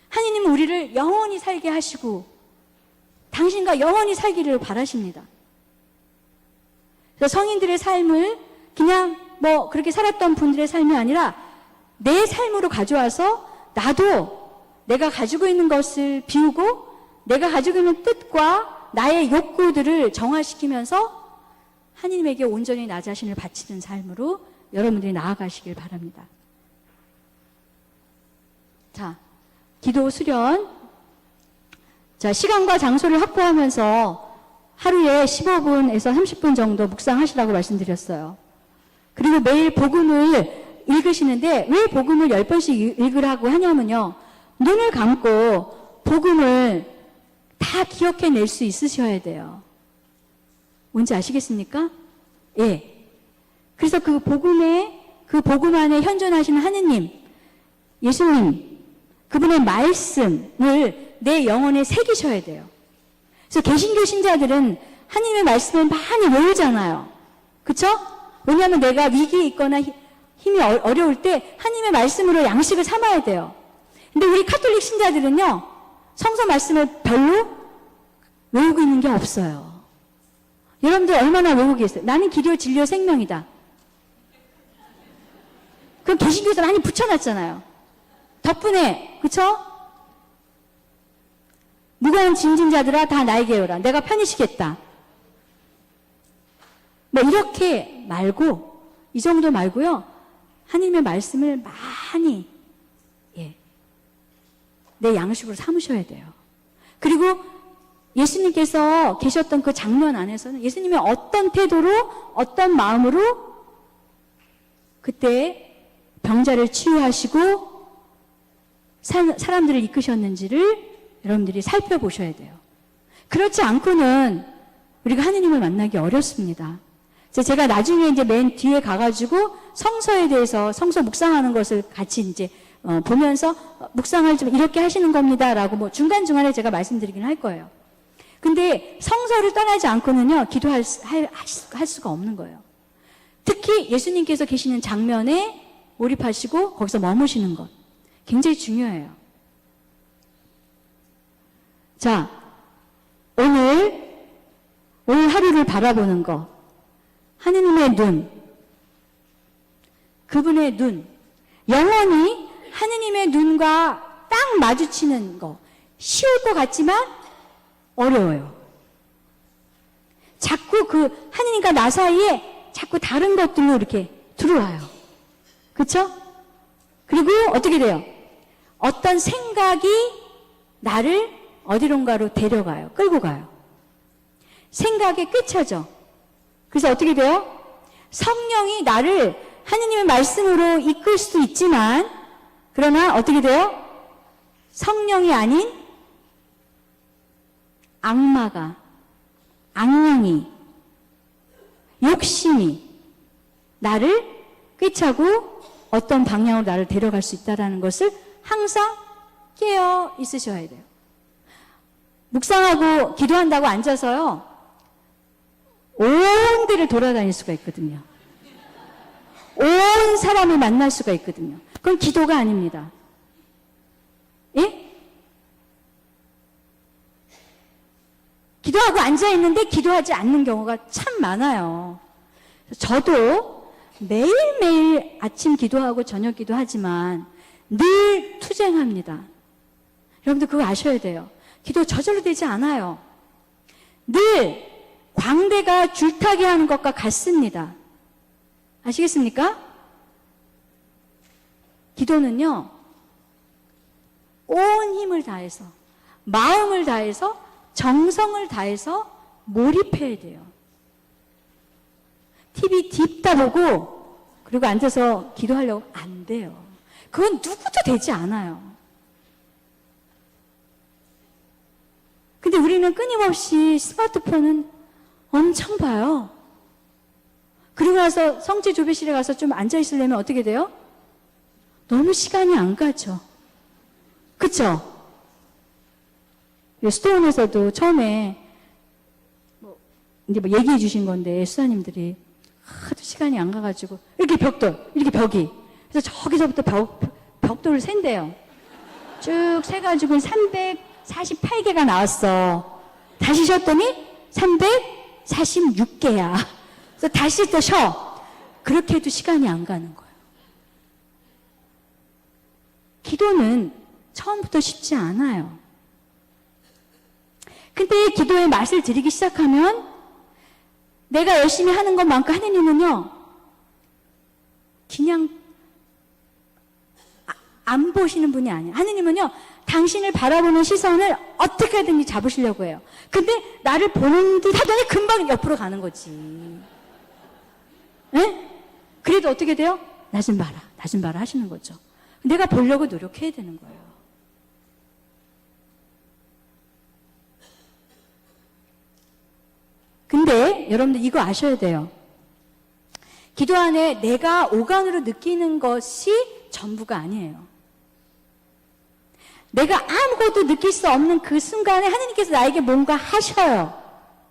하나님은 우리를 영원히 살게 하시고 당신과 영원히 살기를 바라십니다. 그래서 성인들의 삶을 그냥 뭐 그렇게 살았던 분들의 삶이 아니라 내 삶으로 가져와서 나도 내가 가지고 있는 것을 비우고 내가 가지고 있는 뜻과 나의 욕구들을 정화시키면서 하나님에게 온전히 나 자신을 바치는 삶으로 여러분들이 나아가시길 바랍니다. 자, 기도 수련. 자, 시간과 장소를 확보하면서 하루에 15분에서 30분 정도 묵상하시라고 말씀드렸어요. 그리고 매일 복음을 읽으시는데 왜 복음을 10번씩 읽으라고 하냐면요. 눈을 감고 복음을 다 기억해낼 수 있으셔야 돼요. 뭔지 아시겠습니까? 예. 그래서 그 복음 안에 현존하시는 하느님, 예수님, 그분의 말씀을 내 영혼에 새기셔야 돼요. 그래서 개신교 신자들은 하나님의 말씀을 많이 외우잖아요. 그쵸? 왜냐하면 내가 위기에 있거나 힘이 어려울 때 하나님의 말씀으로 양식을 삼아야 돼요. 근데 우리 카톨릭 신자들은요, 성서 말씀을 별로 외우고 있는 게 없어요. 여러분들 얼마나 외우고 계세요? 나는 길이요 진리요 생명이다. 그럼 개신교에서 많이 붙여놨잖아요. 덕분에, 그쵸? 무거운 짐진 자들아 다 나에게 오라. 내가 편히 쉬겠다. 뭐 이렇게 말고, 이 정도 말고요. 하나님의 말씀을 많이 내 양식으로 삼으셔야 돼요. 그리고 예수님께서 계셨던 그 장면 안에서는 예수님이 어떤 태도로 어떤 마음으로 그때 병자를 치유하시고 사람들을 이끄셨는지를 여러분들이 살펴보셔야 돼요. 그렇지 않고는 우리가 하느님을 만나기 어렵습니다. 제가 나중에 이제 맨 뒤에 가가지고 성서에 대해서 성서 묵상하는 것을 같이 이제 보면서 묵상을 좀 이렇게 하시는 겁니다라고 뭐 중간중간에 제가 말씀드리긴 할 거예요. 근데 성서를 떠나지 않고는요, 기도할 수가 없는 거예요. 특히 예수님께서 계시는 장면에 몰입하시고 거기서 머무시는 것. 굉장히 중요해요. 자, 오늘 하루를 바라보는 거. 하느님의 눈. 그분의 눈. 영원히 하느님의 눈과 딱 마주치는 거. 쉬울 것 같지만 어려워요. 자꾸 그 하느님과 나 사이에 자꾸 다른 것들로 이렇게 들어와요. 그쵸? 그리고 어떻게 돼요? 어떤 생각이 나를 어디론가로 데려가요. 끌고 가요. 생각에 꿰차죠. 그래서 어떻게 돼요? 성령이 나를 하느님의 말씀으로 이끌 수도 있지만, 그러나 어떻게 돼요? 성령이 아닌 악마가, 악령이, 욕심이 나를 꿰차고 어떤 방향으로 나를 데려갈 수 있다는 것을 항상 깨어 있으셔야 돼요. 묵상하고 기도한다고 앉아서요, 온 데를 돌아다닐 수가 있거든요. 온 사람을 만날 수가 있거든요. 그건 기도가 아닙니다. 예? 기도하고 앉아있는데 기도하지 않는 경우가 참 많아요. 저도 매일매일 아침 기도하고 저녁 기도하지만 늘 투쟁합니다. 여러분들 그거 아셔야 돼요. 기도 저절로 되지 않아요. 늘 광대가 줄타기 하는 것과 같습니다. 아시겠습니까? 기도는요, 온 힘을 다해서, 마음을 다해서, 정성을 다해서 몰입해야 돼요. TV 딥다 보고 그리고 앉아서 기도하려고 안 돼요. 그건 누구도 되지 않아요. 근데 우리는 끊임없이 스마트폰은 엄청 봐요. 그리고 나서 성지 조배실에 가서 좀 앉아 있으려면 어떻게 돼요? 너무 시간이 안 가죠. 그쵸? 스토온에서도 처음에 이제 얘기해 주신 건데, 수사님들이 하도 시간이 안 가가지고 이렇게 벽돌, 이렇게 벽이, 그래서 저기서부터 벽돌을 샌대요. 쭉 세가지고 348개가 나왔어. 다시 쉬었더니 346개야. 그래서 다시 또 쉬어. 그렇게 해도 시간이 안 가는 거예요. 기도는 처음부터 쉽지 않아요. 근데 기도의 맛을 들이기 시작하면 내가 열심히 하는 것만큼 하느님은요, 그냥 안 보시는 분이 아니에요. 하느님은요, 당신을 바라보는 시선을 어떻게든지 잡으시려고 해요. 근데 나를 보는 듯 하더니 금방 옆으로 가는 거지. 네? 그래도 어떻게 돼요? 나 좀 봐라, 나 좀 봐라 하시는 거죠. 내가 보려고 노력해야 되는 거예요. 근데 여러분들 이거 아셔야 돼요. 기도 안에 내가 오간으로 느끼는 것이 전부가 아니에요. 내가 아무것도 느낄 수 없는 그 순간에 하느님께서 나에게 뭔가 하셔요.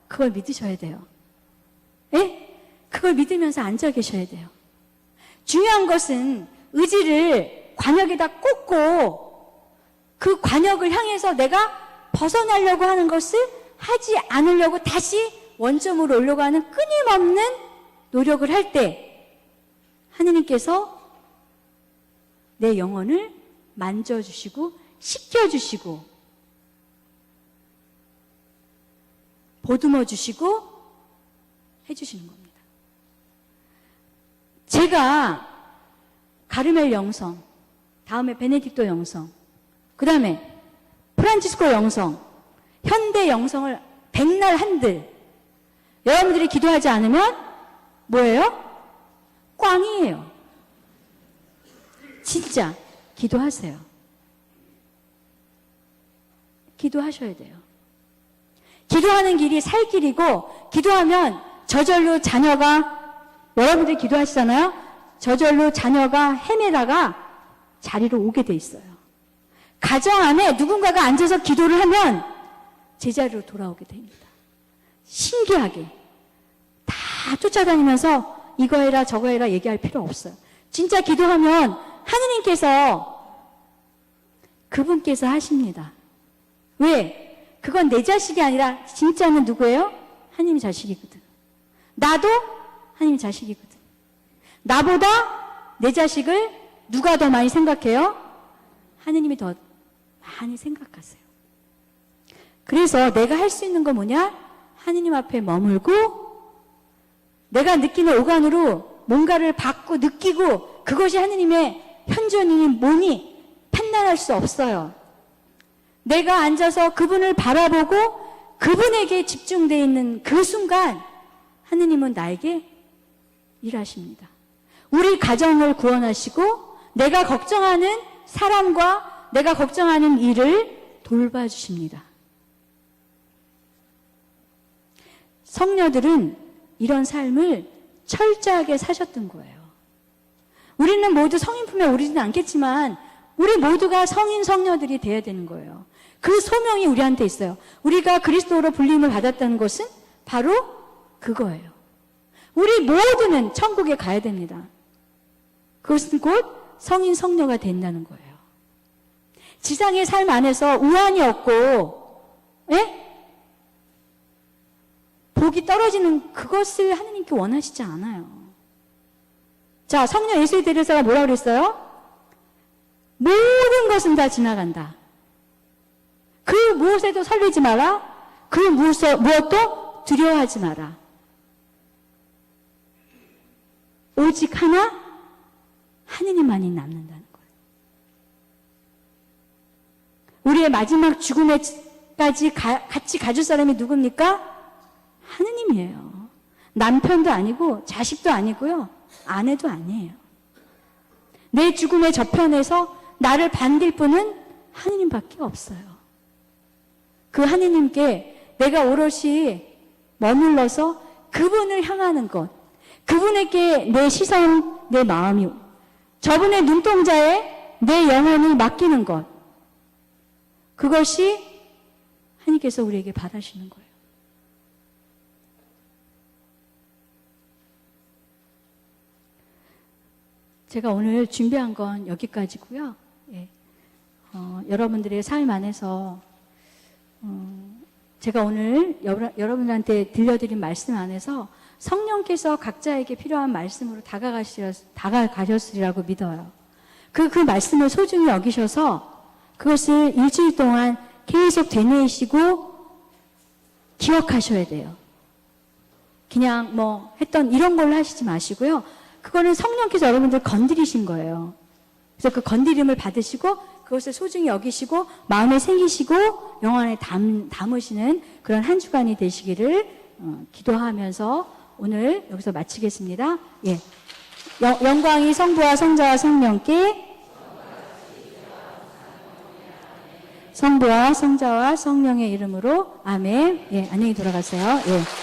그걸 믿으셔야 돼요. 예? 그걸 믿으면서 앉아 계셔야 돼요. 중요한 것은 의지를 관역에다 꽂고 그 관역을 향해서 내가 벗어나려고 하는 것을 하지 않으려고 다시 원점으로 오려고 하는 끊임없는 노력을 할 때 하느님께서 내 영혼을 만져주시고 씻겨주시고 보듬어 주시고 해주시는 겁니다. 제가 가르멜 영성, 다음에 베네딕토 영성, 그 다음에 프란치스코 영성, 현대 영성을 백날 한들 여러분들이 기도하지 않으면 뭐예요? 꽝이에요. 진짜 기도하세요. 기도하셔야 돼요. 기도하는 길이 살 길이고, 기도하면 저절로 자녀가, 여러분들이 기도하시잖아요? 저절로 자녀가 헤매다가 자리로 오게 돼 있어요. 가정 안에 누군가가 앉아서 기도를 하면 제자리로 돌아오게 됩니다. 신기하게 다 쫓아다니면서 이거 해라 저거 해라 얘기할 필요 없어요. 진짜 기도하면 하느님께서 그분께서 하십니다. 왜? 그건 내 자식이 아니라 진짜는 누구예요? 하느님 자식이거든. 나도 하느님 자식이거든. 나보다 내 자식을 누가 더 많이 생각해요? 하느님이 더 많이 생각하세요. 그래서 내가 할 수 있는 건 뭐냐? 하느님 앞에 머물고 내가 느끼는 오간으로 뭔가를 받고 느끼고 그것이 하느님의 현존이니 뭐니 판단할 수 없어요. 내가 앉아서 그분을 바라보고 그분에게 집중되어 있는 그 순간 하느님은 나에게 일하십니다. 우리 가정을 구원하시고 내가 걱정하는 사람과 내가 걱정하는 일을 돌봐주십니다. 성녀들은 이런 삶을 철저하게 사셨던 거예요. 우리는 모두 성인 품에 오르지는 않겠지만 우리 모두가 성인 성녀들이 되어야 되는 거예요. 그 소명이 우리한테 있어요. 우리가 그리스도로 불림을 받았다는 것은 바로 그거예요. 우리 모두는 천국에 가야 됩니다. 그것은 곧 성인 성녀가 된다는 거예요. 지상의 삶 안에서 우환이 없고 복이 떨어지는 그것을 하느님께 원하시지 않아요. 자, 성녀 예수의 대리사가 뭐라고 그랬어요? 모든 것은 다 지나간다. 그 무엇에도 설레지 마라. 그 무엇도 두려워하지 마라. 오직 하나, 하느님만이 남는다는 거예요. 우리의 마지막 죽음에까지 같이 가줄 사람이 누굽니까? 하느님이에요. 남편도 아니고 자식도 아니고요. 아내도 아니에요. 내 죽음의 저편에서 나를 반길 분은 하느님밖에 없어요. 그 하느님께 내가 오롯이 머물러서 그분을 향하는 것, 그분에게 내 시선, 내 마음이, 저분의 눈동자에 내 영혼을 맡기는 것, 그것이 하느님께서 우리에게 바라시는 거예요. 제가 오늘 준비한 건 여기까지고요. 예. 여러분들의 삶 안에서 제가 오늘 여러분들한테 들려드린 말씀 안에서 성령께서 각자에게 필요한 말씀으로 다가가셨으리라고 믿어요. 그 말씀을 소중히 여기셔서 그것을 일주일 동안 계속 되뇌이시고 기억하셔야 돼요. 그냥 했던 이런 걸로 하시지 마시고요. 그거는 성령께서 여러분들 건드리신 거예요. 그래서 그 건드림을 받으시고 그것을 소중히 여기시고 마음에 새기시고 영혼에 담으시는 그런 한 주간이 되시기를 기도하면서 오늘 여기서 마치겠습니다. 예. 영광이 성부와 성자와 성령께, 성부와 성자와 성령의 이름으로 아멘. 예, 안녕히 돌아가세요. 예.